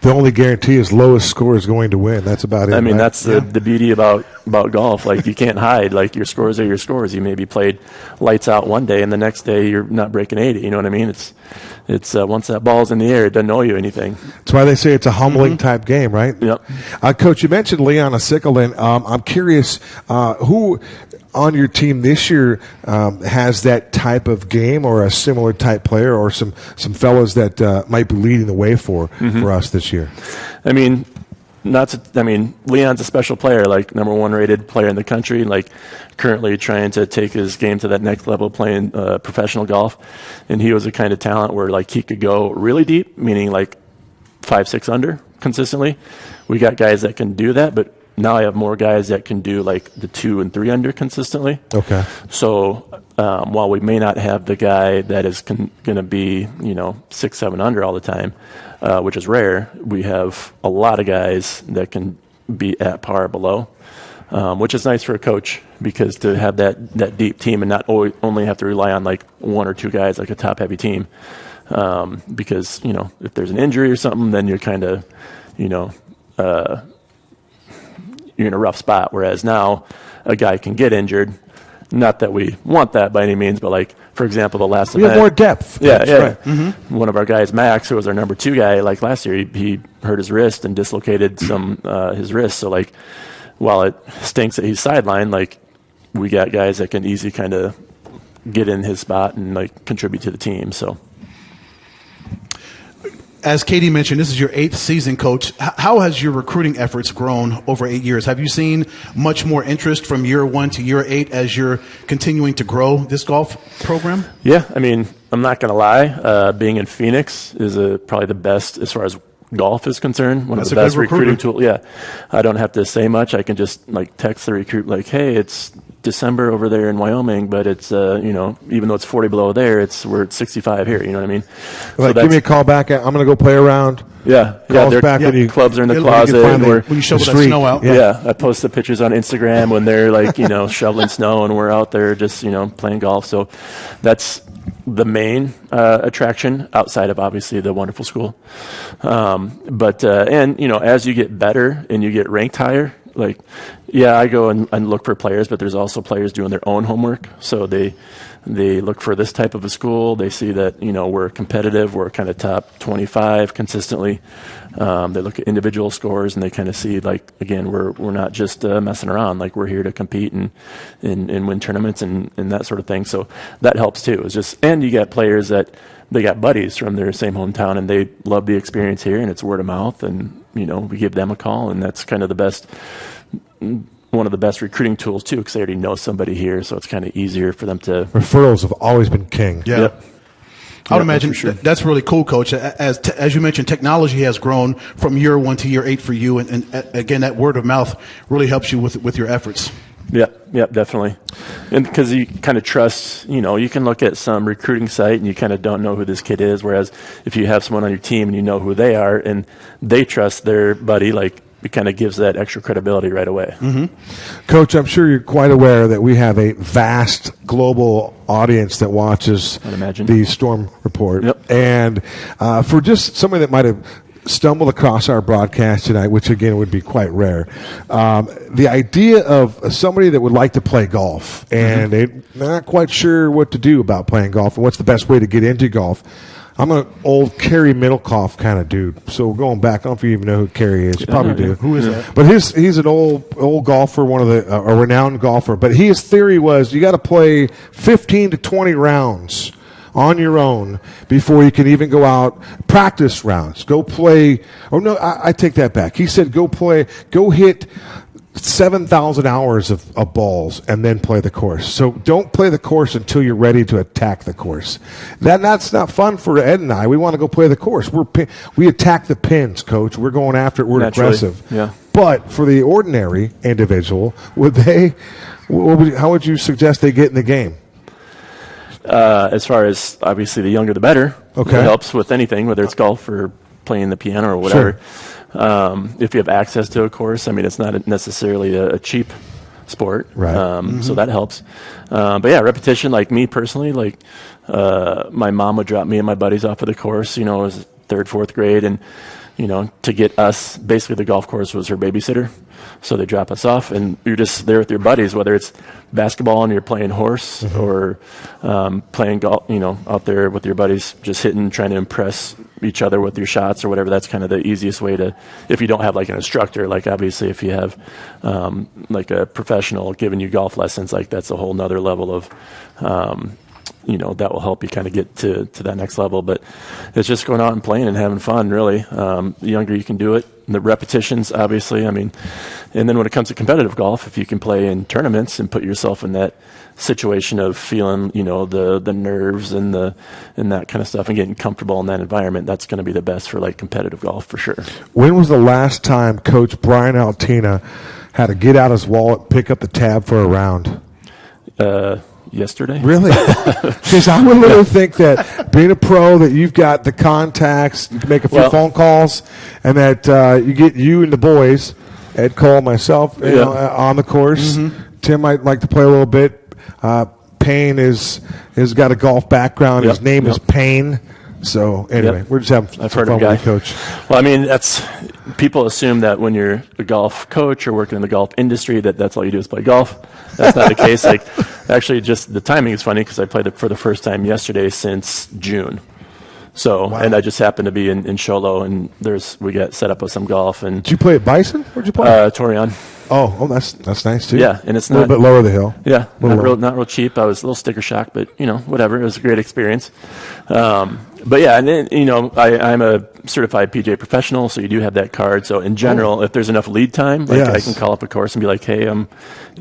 The only guarantee is lowest score is going to win. That's about it. I mean, right? that's the beauty about golf. Like, you can't hide. Like, your scores are your scores. You maybe played lights out one day, and the next day you're not breaking 80. You know what I mean? It's once that ball's in the air, it doesn't owe you anything. That's why they say it's a humbling type game, right? Yep. Coach, you mentioned Leon Asikalin. I'm curious who on your team this year has that type of game, or a similar type player, or some fellows that might be leading the way for us this year? I mean, Leon's a special player, like number 1 rated player in the country, like currently trying to take his game to that next level, playing professional golf. And he was a kind of talent where like he could go really deep, meaning like 5-6 under consistently. We got guys that can do that, but now I have more guys that can do like the 2 and 3 under consistently. Okay. So while we may not have the guy that is going to be, 6-7 under all the time, which is rare, we have a lot of guys that can be at par below, which is nice for a coach, because to have that deep team and not only have to rely on like 1 or 2 guys, like a top heavy team, because if there's an injury or something, then you're kind of you're in a rough spot. Whereas now a guy can get injured. Not that we want that by any means, but like, for example, the last event. We have more depth. Yeah. Right. Mm-hmm. One of our guys, Max, who was our number 2 guy, like last year, he hurt his wrist and dislocated his wrist. So like, while it stinks that he's sidelined, like we got guys that can easily kind of get in his spot and like contribute to the team. So. As Katie mentioned, this is your 8th season, Coach. How has your recruiting efforts grown over 8 years? Have you seen much more interest from year 1 to year 8 as you're continuing to grow this golf program? Yeah, I mean, I'm not going to lie. Being in Phoenix is probably the best as far as golf is concerned. One of the best recruiting tools. Yeah, I don't have to say much. I can just like text the recruit like, "Hey, it's December over there in Wyoming, but it's even though it's 40 below there, we're at 65 here." You know what I mean? Like, give me a call back. I'm going to go play around. Yeah, clubs are in the closet. When you shovel that snow out. Yeah, I post the pictures on Instagram when they're like shoveling snow, and we're out there just playing golf. So that's the main attraction outside of obviously the wonderful school. And as you get better and you get ranked higher, like, yeah, I go and look for players, but there's also players doing their own homework. So they look for this type of a school. They see that, we're competitive. We're kind of top 25 consistently. They look at individual scores and they kind of see, like, again, we're not just messing around. Like, we're here to compete and win tournaments and that sort of thing. So that helps too. And you got players that they got buddies from their same hometown and they love the experience here, and it's word of mouth, and we give them a call, and that's kind of one of the best recruiting tools too, because they already know somebody here, so it's kind of easier for them to. Referrals have always been king. Yeah. Yep. I would imagine that's really cool, Coach. As you mentioned, technology has grown from year 1 to year 8 for you, and again, that word of mouth really helps you with your efforts. Yep, definitely. And because you kind of trust, you can look at some recruiting site and you kind of don't know who this kid is. Whereas if you have someone on your team and you know who they are and they trust their buddy, like, it kind of gives that extra credibility right away. Mm-hmm. Coach, I'm sure you're quite aware that we have a vast global audience that watches the Storm Report. Yep. And for just somebody that might have stumbled across our broadcast tonight, which again would be quite rare, the idea of somebody that would like to play golf and they're not quite sure what to do about playing golf and what's the best way to get into golf. I'm an old Kerry Middlecoff kind of dude. So going back, I don't know if you even know who Kerry is. You probably do. Who is that? But he's an old golfer, one of a renowned golfer. But his theory was you got to play 15 to 20 rounds on your own before you can even go out, practice rounds, go play. Oh, no, I take that back. He said go hit 7,000 hours of balls and then play the course. So don't play the course until you're ready to attack the course. That's not fun for Ed and I. We want to go play the course. We attack the pins, Coach. We're going after it. We're aggressive. Yeah. But for the ordinary individual, how would you suggest they get in the game? As far as obviously the younger the better. Okay. It helps with anything, whether it's golf or playing the piano or whatever. Sure. If you have access to a course, it's not necessarily a cheap sport. Right. So that helps. But yeah, repetition, like me personally, like my mom would drop me and my buddies off of the course, it was 3rd, 4th grade. And, to get us, basically the golf course was her babysitter. So they drop us off and you're just there with your buddies, whether it's basketball and you're playing horse or playing golf, out there with your buddies, just hitting, trying to impress each other with your shots or whatever. That's kind of the easiest way to, if you don't have like an instructor, like obviously if you have like a professional giving you golf lessons, like that's a whole nother level of, that will help you kind of get to that next level. But it's just going out and playing and having fun, really. The younger you can do it, the repetitions, obviously. And then when it comes to competitive golf, if you can play in tournaments and put yourself in that situation of feeling, the nerves and that kind of stuff and getting comfortable in that environment, that's going to be the best for like competitive golf for sure. When was the last time Coach Bryan Altena had to get out his wallet, pick up the tab for a round? Yesterday. Really? Because I would literally think that being a pro, that you've got the contacts, you can make a few phone calls, and that you get you and the boys, Ed Cole, myself, on the course. Mm-hmm. Tim might like to play a little bit. Payne has got a golf background. His name is Payne. So anyway, we're just having I've heard fun of with you, Coach. Well, that's people assume that when you're a golf coach or working in the golf industry that's all you do is play golf. That's not the case. Like, actually, just the timing is funny because I played it for the first time yesterday since June. So, wow. And I just happened to be in Sholo, and we got set up with some golf. And did you play at Bison? Where'd you play? Torion. Oh, that's nice too. Yeah, and it's a little bit lower the hill. Yeah, not real cheap. I was a little sticker shock, but whatever. It was a great experience. But yeah, and then I'm a certified PGA professional, so you do have that card. So in general, if there's enough lead time, I can call up a course and be like, hey, I'm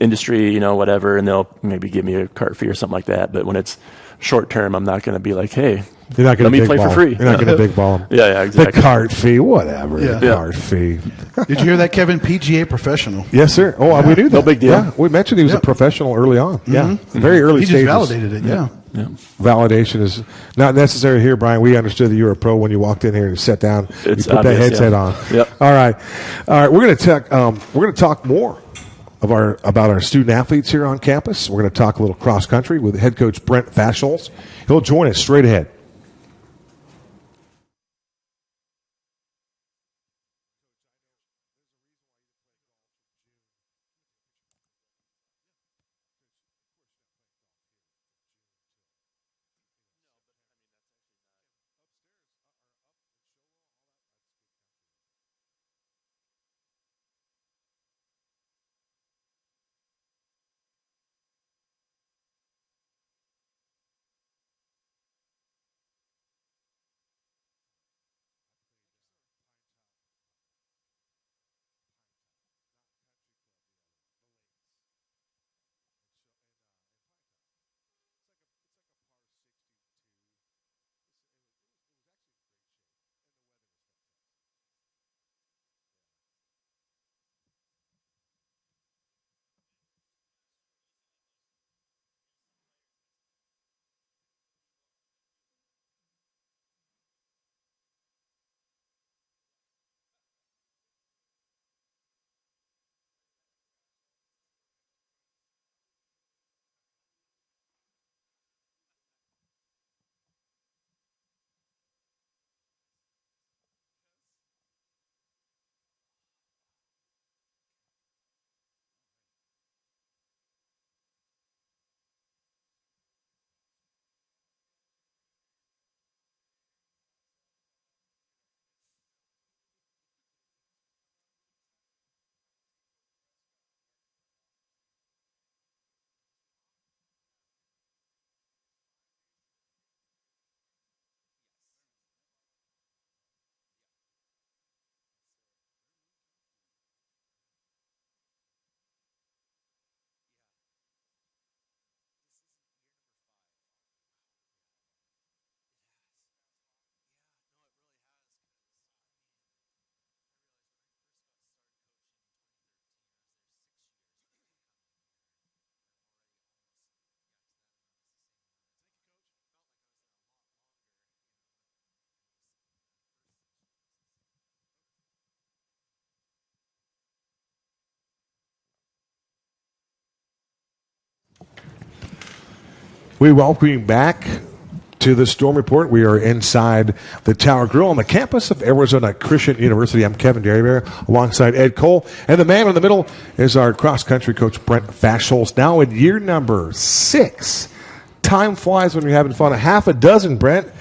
industry, whatever, and they'll maybe give me a cart fee or something like that. But when it's short term, I'm not going to be like, hey, you're not let me play for free. You're not going to big ball them. Yeah, exactly. The cart fee, whatever. Yeah. The cart fee. Did you hear that, Kevin? PGA Professional. Yes, sir. Oh, we knew that. No big deal. Yeah, we mentioned he was a professional early on. Mm-hmm. Yeah, very early stages. He just validated it. Yeah. Validation is not necessary here, Brian. We understood that you were a pro when you walked in here and sat down. It's you put obvious, that headset on. Yep. All right. We're going to talk more about our student athletes here on campus. We're going to talk a little cross country with head coach Brent Fahsholz. He'll join us straight ahead. We welcome you back to the Storm Report. We are inside the Tower Grill on the campus of Arizona Christian University. I'm Kevin Derryberry alongside Ed Cole. And the man in the middle is our cross-country coach, Brent Fahsholz, now in year number 6. Time flies when you're having fun. A half a dozen, Brent.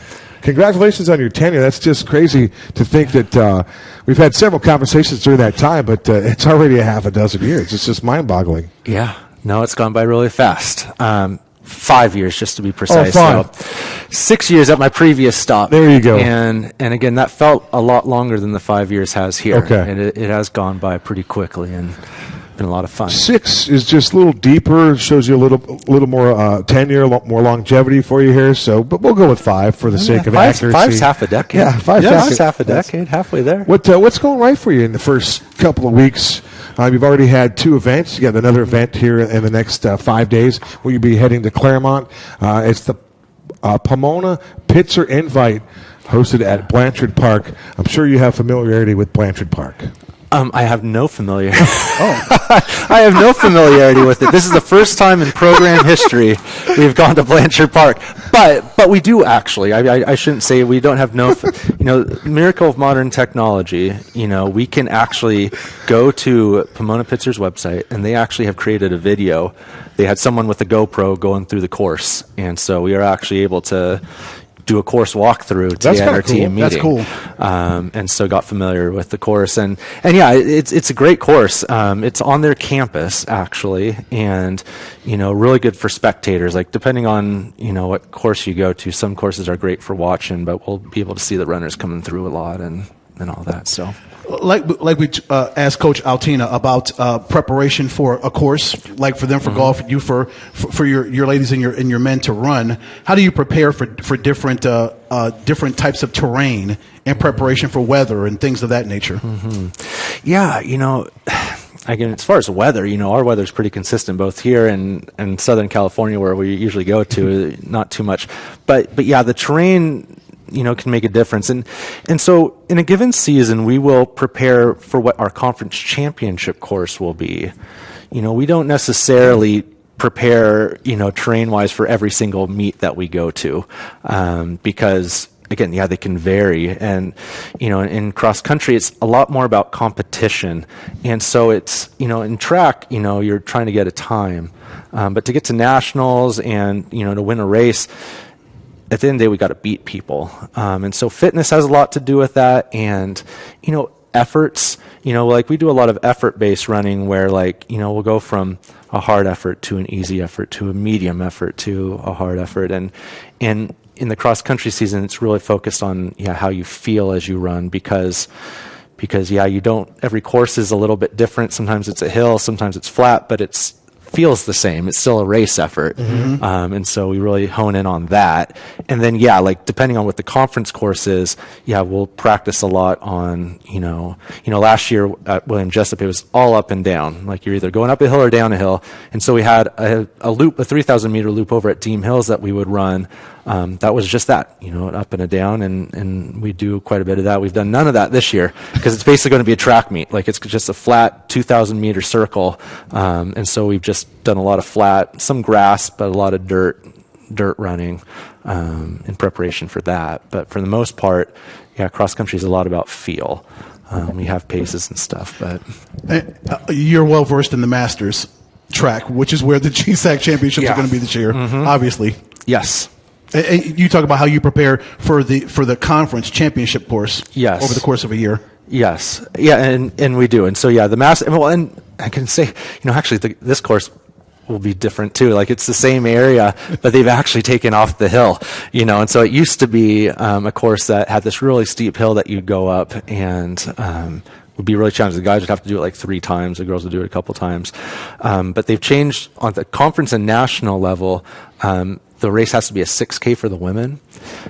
Congratulations on your tenure. That's just crazy to think that we've had several conversations during that time, but it's already a half a dozen years. It's just mind-boggling. Yeah. No, it's gone by really fast. 5 years, just to be precise. Oh, so 6 years at my previous stop. There you go. And again, that felt a lot longer than the 5 years has here. Okay. And it has gone by pretty quickly and been a lot of fun. 6 is just a little deeper, shows you a little more tenure, a lot more longevity for you here. So, but we'll go with 5 for the sake of accuracy. 5's half a decade. Yeah, 5's half a decade, halfway there. What's going right for you in the first couple of weeks? You've already had 2 events. You got another event here in the next 5 days. Will you be heading to Claremont? It's the Pomona Pitzer Invite, hosted at Blanchard Park. I'm sure you have familiarity with Blanchard Park. I have no familiarity. I have no familiarity with it. This is the first time in program history we've gone to Blanchard Park. But we do actually. I shouldn't say we don't have no. Miracle of modern technology. We can actually go to Pomona Pitzer's website, and they actually have created a video. They had someone with a GoPro going through the course, and so we are actually able to do a course walkthrough to the our team meeting. That's cool. And so got familiar with the course, and yeah, it's a great course. It's on their campus actually, and really good for spectators. Like depending on what course you go to, some courses are great for watching, but we'll be able to see the runners coming through a lot and all that. So. Like we asked Coach Altena about preparation for a course, like for them for golf, you for your ladies and your men to run. How do you prepare for different types of terrain and preparation for weather and things of that nature? Mm-hmm. Yeah, again, as far as weather, our weather's pretty consistent both here and Southern California, where we usually go to. Not too much, but yeah, the terrain can make a difference. And so in a given season, we will prepare for what our conference championship course will be. we don't necessarily prepare, terrain-wise for every single meet that we go to, because again, they can vary. And, in cross country, it's a lot more about competition. And so it's, in track, you're trying to get a time. But to get to nationals and, to win a race, at the end of the day, we got to beat people. And so fitness has a lot to do with that. And, efforts, like we do a lot of effort-based running where we'll go from a hard effort to an easy effort to a medium effort to a hard effort. And in the cross-country season, it's really focused on how you feel as you run because you don't, every course is a little bit different. Sometimes it's a hill, sometimes it's flat, but it's feels the same. It's still a race effort. Mm-hmm. And so we really hone in on that. And then, depending on what the conference course is, we'll practice a lot on, last year at William Jessup, it was all up and down. Like you're either going up a hill or down a hill. And so we had a loop, a 3,000 meter loop over at Deem Hills that we would run. That was just that, an up and a down, and we do quite a bit of that. We've done none of that this year because it's basically going to be a track meet. Like it's just a flat 2,000 meter circle. And so we've just done a lot of flat, some grass, but a lot of dirt running in preparation for that. But for the most part, cross country is a lot about feel. We have paces and stuff, but you're well versed in the Masters track, which is where the GSAC championships are going to be this year, obviously. Yes. And you talk about how you prepare for the conference championship course over the course of a year. Yes. Yeah, and we do. And so, the Master, and I can say, actually this course will be different too. Like it's the same area, but they've actually taken off the hill, and so it used to be a course that had this really steep hill that you'd go up and would be really challenging. The guys would have to do it like 3 times. The girls would do it a couple times. But they've changed on the conference and national level. The race has to be a 6K for the women.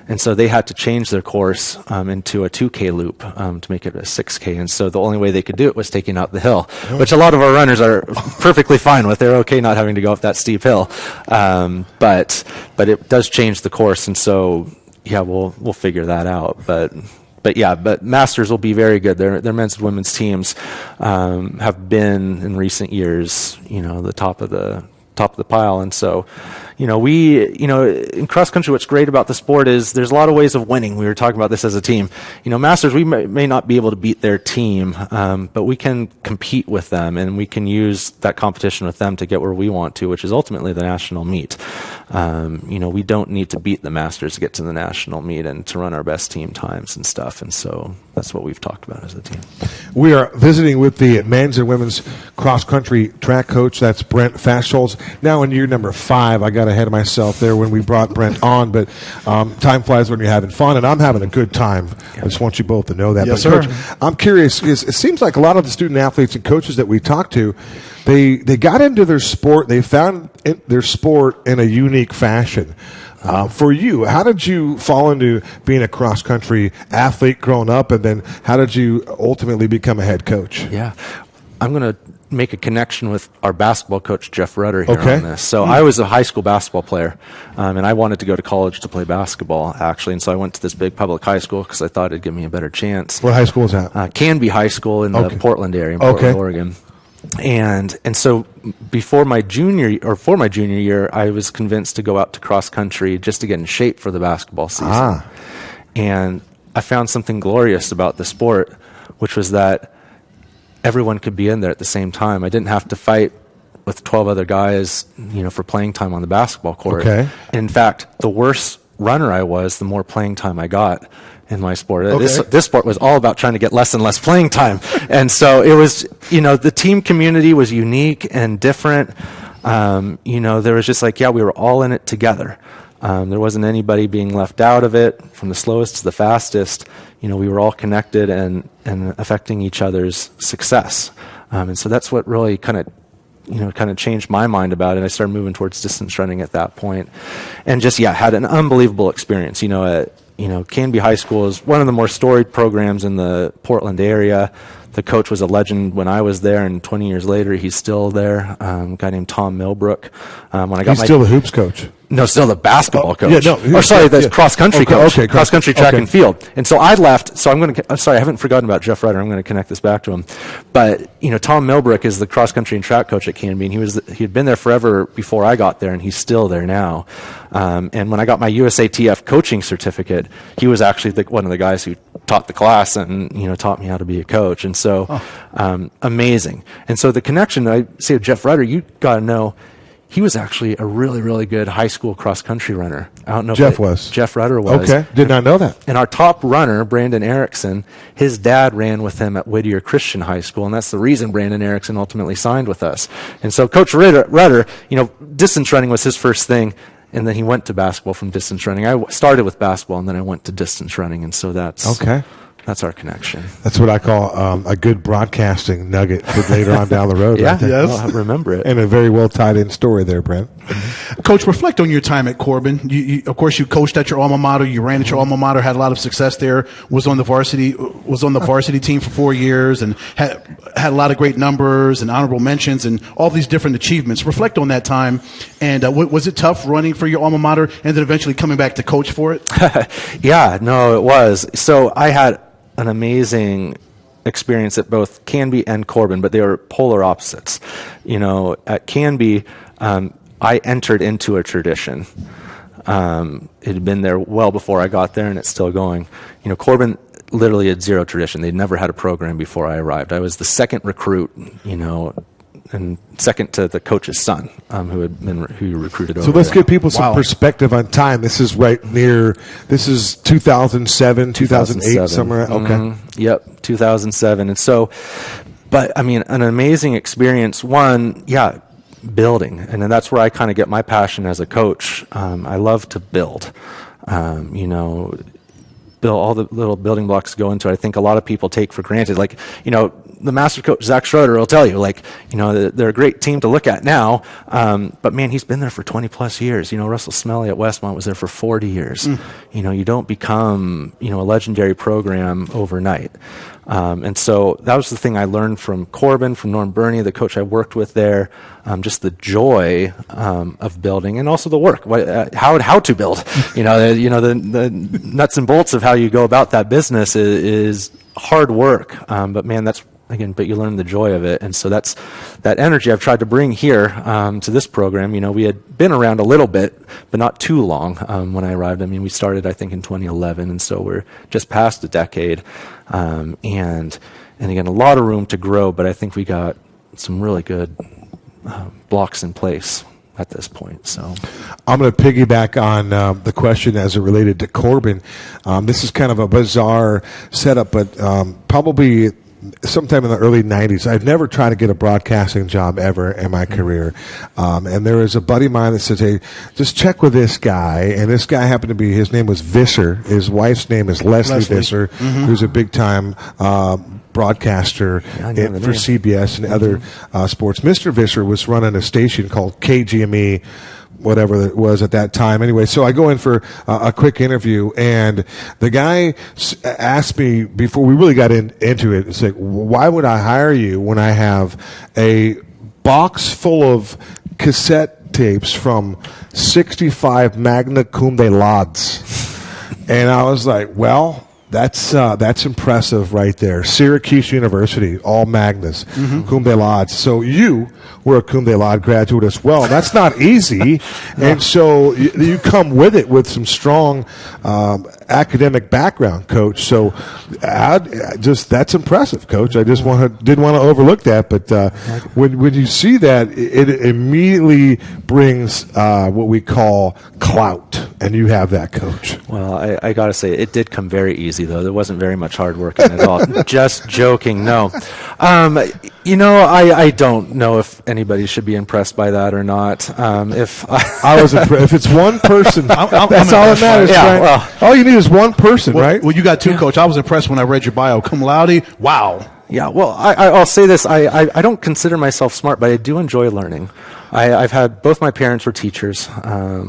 And so they had to change their course into a 2K loop to make it a 6K. And so the only way they could do it was taking out the hill, which a lot of our runners are perfectly fine with. They're okay not having to go up that steep hill. But it does change the course. And so, we'll figure that out. But Masters will be very good. Their men's and women's teams have been in recent years, the top of the pile. And so, in cross country, what's great about the sport is there's a lot of ways of winning. We were talking about this as a team. Masters, we may not be able to beat their team, but we can compete with them and we can use that competition with them to get where we want to, which is ultimately the national meet. We don't need to beat the Masters to get to the national meet and to run our best team times and stuff. And so that's what we've talked about as a team. We are visiting with the men's and women's cross-country track coach. That's Brent Fahsholz. Now in year number 5, I got ahead of myself there when we brought Brent on, but time flies when you're having fun, and I'm having a good time. I just want you both to know that. Yes, but sir. Coach, I'm curious, because it seems like a lot of the student athletes and coaches that we talk to, they got into their sport, they found their sport in a unique fashion. For you, how did you fall into being a cross-country athlete growing up, and then how did you ultimately become a head coach? Yeah, I'm going to make a connection with our basketball coach, Jeff Rudder, here on this. So I was a high school basketball player, and I wanted to go to college to play basketball, actually, and so I went to this big public high school because I thought it'd give me a better chance. What high school is that? Canby High School in the Portland area, in Portland, Oregon. And so for my junior year, I was convinced to go out to cross country just to get in shape for the basketball season. And I found something glorious about the sport, which was that everyone could be in there at the same time. I didn't have to fight with 12 other guys, for playing time on the basketball court. Okay. And in fact, the worse runner I was, the more playing time I got in my sport. This sport was all about trying to get less and less playing time. And so it was, the team community was unique and different. There was just we were all in it together. There wasn't anybody being left out of it, from the slowest to the fastest. We were all connected and affecting each other's success. And so that's what really kind of changed my mind about it. I started moving towards distance running at that point, and just had an unbelievable experience. Canby High School is one of the more storied programs in the Portland area. The coach was a legend when I was there, and 20 years later, he's still there. A guy named Tom Millbrook. He's still the hoops coach. No, still the basketball coach. Yeah, no. Or sorry, the cross-country coach. Okay, cross-country track and field. And so I left. So I'm sorry, I haven't forgotten about Jeff Rudder. I'm going to connect this back to him. But, Tom Milbrick is the cross-country and track coach at Canby, and he had been there forever before I got there, and he's still there now. And when I got my USATF coaching certificate, he was actually one of the guys who taught the class and, taught me how to be a coach. And so, amazing. And so the connection, I say with Jeff Rudder, you got to know, he was actually a really, really good high school cross-country runner. I don't know Jeff Rudder was. Okay, did not know that. And our top runner, Brandon Erickson, his dad ran with him at Whittier Christian High School, and that's the reason Brandon Erickson ultimately signed with us. And so Coach Rudder, distance running was his first thing, and then he went to basketball from distance running. I started with basketball, and then I went to distance running, and so that's our connection. That's what I call a good broadcasting nugget for later on down the road. Yeah, right there. Yes. Well, I remember it. And a very well tied in story there, Brent. Coach, reflect on your time at Corbin. Of course, you coached at your alma mater. You ran at your alma mater, had a lot of success there. Was on the varsity team for 4 years, and had a lot of great numbers and honorable mentions and all these different achievements. Reflect on that time, and was it tough running for your alma mater and then eventually coming back to coach for it? Yeah, no, it was. So I had an amazing experience at both Canby and Corbin, but they were polar opposites. At Canby, I entered into a tradition. It had been there well before I got there, and it's still going. Corbin literally had zero tradition. They'd never had a program before I arrived. I was the second recruit, and second to the coach's son, who recruited over. So let's there. give people some perspective on time. This is this is 2007, 2008, somewhere. Okay. Yep, 2007. And so, but I mean, an amazing experience. One, building. And then that's where I kind of get my passion as a coach. I love to build, build all the little building blocks go into it. I think a lot of people take for granted. Like, the master coach, Zach Schroeder, will tell you, they're a great team to look at now. But man, he's been there for 20 plus years. Russell Smelly at Westmont was there for 40 years. You don't become, a legendary program overnight. And so that was the thing I learned from Corbin, from Norm Burney, the coach I worked with there, just the joy of building, and also the work, how to build. The nuts and bolts of how you go about that business is hard work. But man, but you learn the joy of it. And so that's that energy I've tried to bring here to this program. We had been around a little bit, but not too long when I arrived. I mean, we started, I think, in 2011, and so we're just past a decade. And again, a lot of room to grow, but I think we got some really good blocks in place at this point. So I'm going to piggyback on the question as it related to Corbin. This is kind of a bizarre setup, but probably sometime in the early 90s, I've never tried to get a broadcasting job ever in my career. And there was a buddy of mine that says, hey, just check with this guy. And this guy happened to be, his name was Visser. His wife's name is Leslie Visser, who's a big-time broadcaster for CBS and other sports. Mr. Visser was running a station called KGME, whatever it was at that time. Anyway, so I go in for a quick interview, and the guy asked me before we really got into it, it's like, why would I hire you when I have a box full of cassette tapes from 65 magna cum laudes? And I was like, well, that's impressive right there. Syracuse University, all magnas, cum laude. So you were a cum laude graduate as well. That's not easy. And so you come with it with some strong academic background, Coach. So that's impressive, Coach. I just didn't want to overlook that. But when you see that, it immediately brings what we call clout. And you have that, Coach. Well, I got to say, it did come very easy, though. There wasn't very much hard work in it at all. Just joking, no. I don't know if anybody should be impressed by that or not. I was impressed. If it's one person, that's all that matters, right? Well, all you need is one person, right? Well, you got two, Coach. I was impressed when I read your bio. Cum laude, wow. Yeah, well, I'll say this. I don't consider myself smart, but I do enjoy learning. I've had both my parents were teachers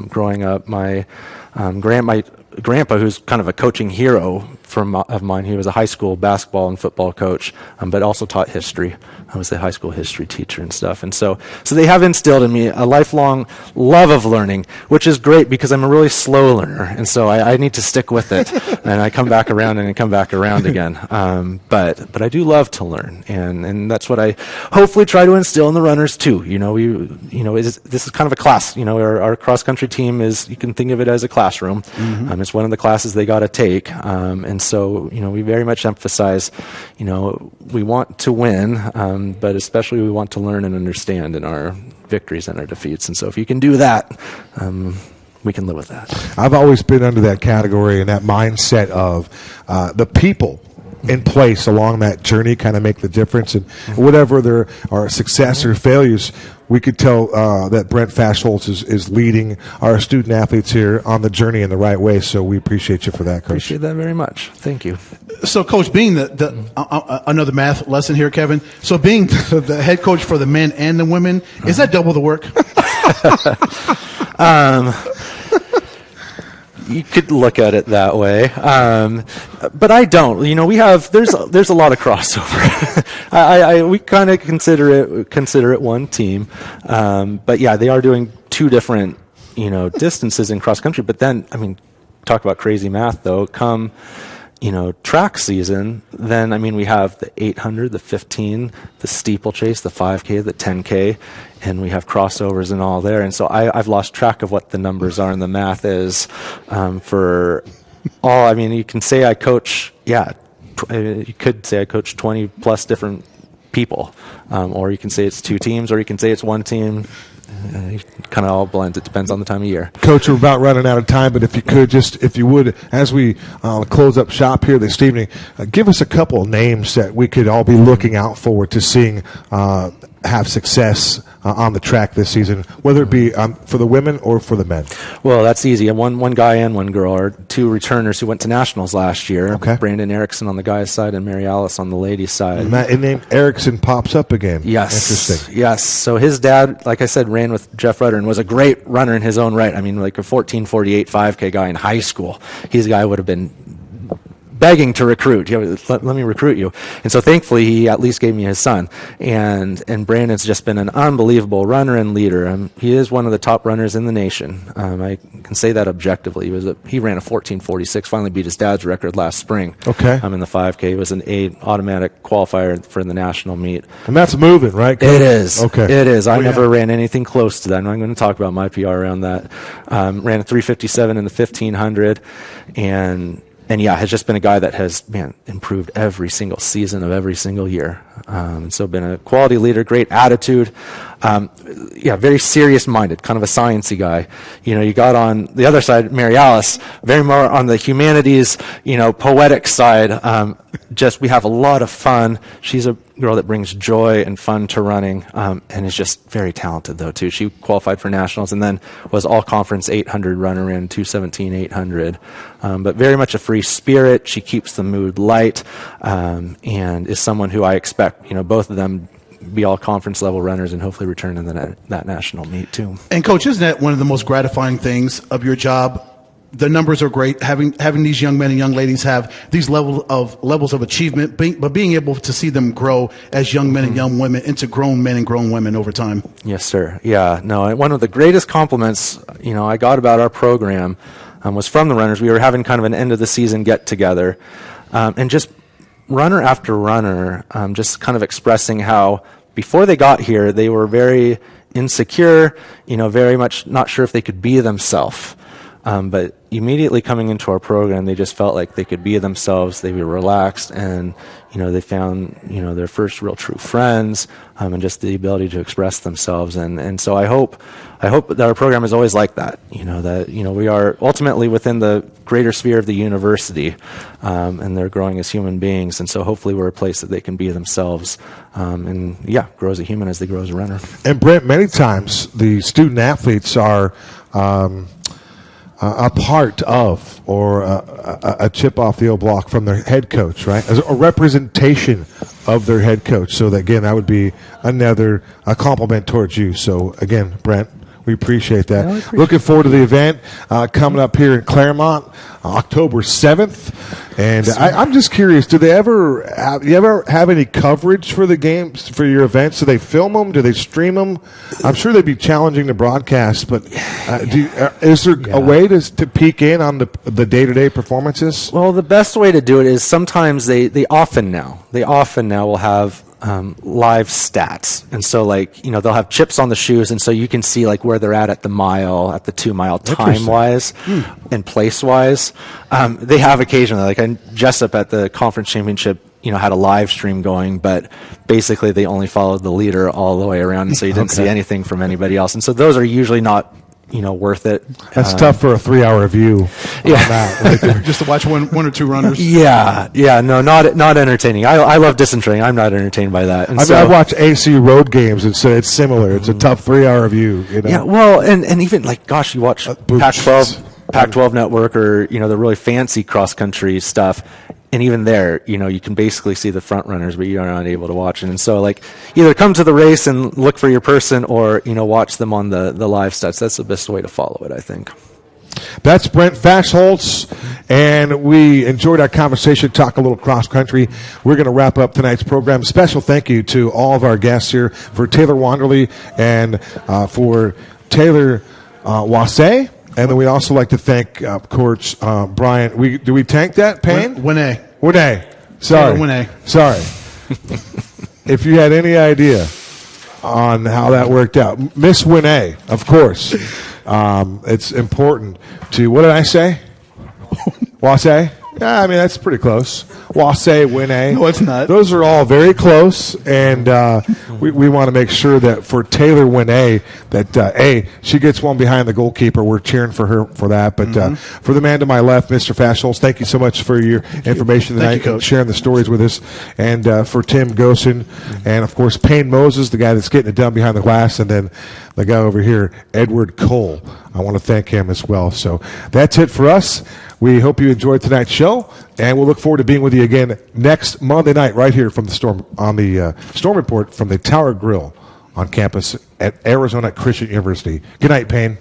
growing up. My grandpa, who's kind of a coaching hero of mine. He was a high school basketball and football coach, but also taught history. I was a high school history teacher and stuff. And so they have instilled in me a lifelong love of learning, which is great because I'm a really slow learner. And so I need to stick with it. And I come back around and come back around again. But I do love to learn. And that's what I hopefully try to instill in the runners too. This is kind of a class. Our cross country team you can think of it as a classroom. Mm-hmm. It's one of the classes they got to take. And so, we very much emphasize, we want to win, but especially we want to learn and understand in our victories and our defeats. And so if you can do that, we can live with that. I've always been under that category and that mindset of the people in place along that journey kind of make the difference. And whatever there are success or failures, we could tell that Brent Fahsholz is leading our student athletes here on the journey in the right way. So we appreciate you for that, Coach. Appreciate that very much. Thank you. So, Coach, being another math lesson here, Kevin. So, being the head coach for the men and the women, is that double the work? You could look at it that way, but I don't. There's a lot of crossover. We kind of consider it one team, but yeah, they are doing two different distances in cross country. But then, talk about crazy math though. Come track season, then we have the 800, the 15, the steeplechase, the 5K, the 10K, and we have crossovers and all there. And so I've lost track of what the numbers are and the math is for all. You can say I coach, you could say I coach 20 plus different people, or you can say it's two teams, or you can say it's one team. Kind of all blends. It depends on the time of year. Coach, we're about running out of time, but if you would, as we close up shop here this evening, give us a couple of names that we could all be looking out forward to seeing have success on the track this season, whether it be for the women or for the men. Well, that's easy. One guy and one girl are two returners who went to nationals last year. Okay. Brandon Erickson on the guy's side and Mary Alice on the ladies' side. And that name Erickson pops up again. Yes. Interesting. Yes. So his dad, like I said, ran with Jeff Rudder and was a great runner in his own right. Like a 14:48 5K guy in high school. He's a guy would have been begging to recruit. Let me recruit you. And so thankfully he at least gave me his son. And Brandon's just been an unbelievable runner and leader. He is one of the top runners in the nation. I can say that objectively. He ran a 14:46, finally beat his dad's record last spring. Okay. In the 5K. It was an 8 automatic qualifier for the national meet. And that's moving, right, Coach? It is. Okay. It is. I never ran anything close to that. And I'm going to talk about my PR around that. Ran a 3:57 in the 1500 and yeah, has just been a guy that has, improved every single season of every single year. So been a quality leader, great attitude. Very serious-minded, kind of a sciencey guy. You got on the other side, Mary Alice, very more on the humanities, poetic side. We have a lot of fun. She's a girl that brings joy and fun to running, and is just very talented though too. She qualified for nationals and then was all conference 800 runner in 2:17 800. But very much a free spirit. She keeps the mood light, and is someone who I expect, both of them be all conference level runners and hopefully return in that national meet too. And Coach, isn't that one of the most gratifying things of your job? The numbers are great. Having these young men and young ladies have these levels of achievement, but being able to see them grow as young men and young women into grown men and grown women over time. Yes, sir. Yeah. No. One of the greatest compliments I got about our program was from the runners. We were having kind of an end of the season get together, and just runner after runner, just kind of expressing how before they got here they were very insecure. Very much not sure if they could be themselves. But immediately coming into our program, they just felt like they could be themselves. They were relaxed, and they found their first real true friends, and just the ability to express themselves. And so I hope that our program is always like that. That we are ultimately within the greater sphere of the university, and they're growing as human beings. And so hopefully we're a place that they can be themselves, and grow as a human as they grow as a runner. And Brent, many times the student athletes are a part of, or a chip off the old block from their head coach, right? As a representation of their head coach. So that, again, that would be a compliment towards you. So again, Brent, we We appreciate that. Looking forward to the event coming up here in Claremont, October 7th. And I'm just curious, do you ever have any coverage for the games, for your events? Do they film them? Do they stream them? I'm sure they'd be challenging to broadcast, but is there a way to peek in on the day-to-day performances? Well, the best way to do it is sometimes they often now will have live stats. And so they'll have chips on the shoes, and so you can see where they're at the mile, at the 2 mile time wise and place wise. They have occasionally, Jessup at the conference championship, had a live stream going, but basically they only followed the leader all the way around, and so you didn't see anything from anybody else. And so those are usually not worth it. That's tough for a 3-hour view. Just to watch one or two runners. No, not entertaining. I love distance training. I'm not entertained by that. And I watch AC road games, and so it's similar. It's a tough 3-hour view. Yeah, well, and even you watch Pac-12 Network, or the really fancy cross country stuff. And even there, you can basically see the front runners, but you're not able to watch it. And so, either come to the race and look for your person, or watch them on the live stats. That's the best way to follow it, I think. That's Brent Fahsholz, and we enjoyed our conversation, talk a little cross country. We're going to wrap up tonight's program. Special thank you to all of our guests here, for Tayler Wanderley and for Tayler Uene. And then we'd also like to thank Coach Bryan. Do we tank that, Payne? Uene. Sorry. Uene. Sorry. If you had any idea on how that worked out. Miss Uene, of course. It's important to, what did I say? Uene? Yeah, that's pretty close. Uene. No, it's not. Those are all very close, and we want to make sure that for Tayler Uene, that she gets one behind the goalkeeper. We're cheering for her for that. But for the man to my left, Mr. Fahsholz, thank you so much for your information tonight, and sharing the stories with us. And for Tim Gosen, and of course Payne Moses, the guy that's getting it done behind the glass, and then the guy over here, Edward Cole. I want to thank him as well. So that's it for us. We hope you enjoyed tonight's show, and we'll look forward to being with you again next Monday night right here from the Storm Storm Report from the Tower Grill on campus at Arizona Christian University. Good night, Payne.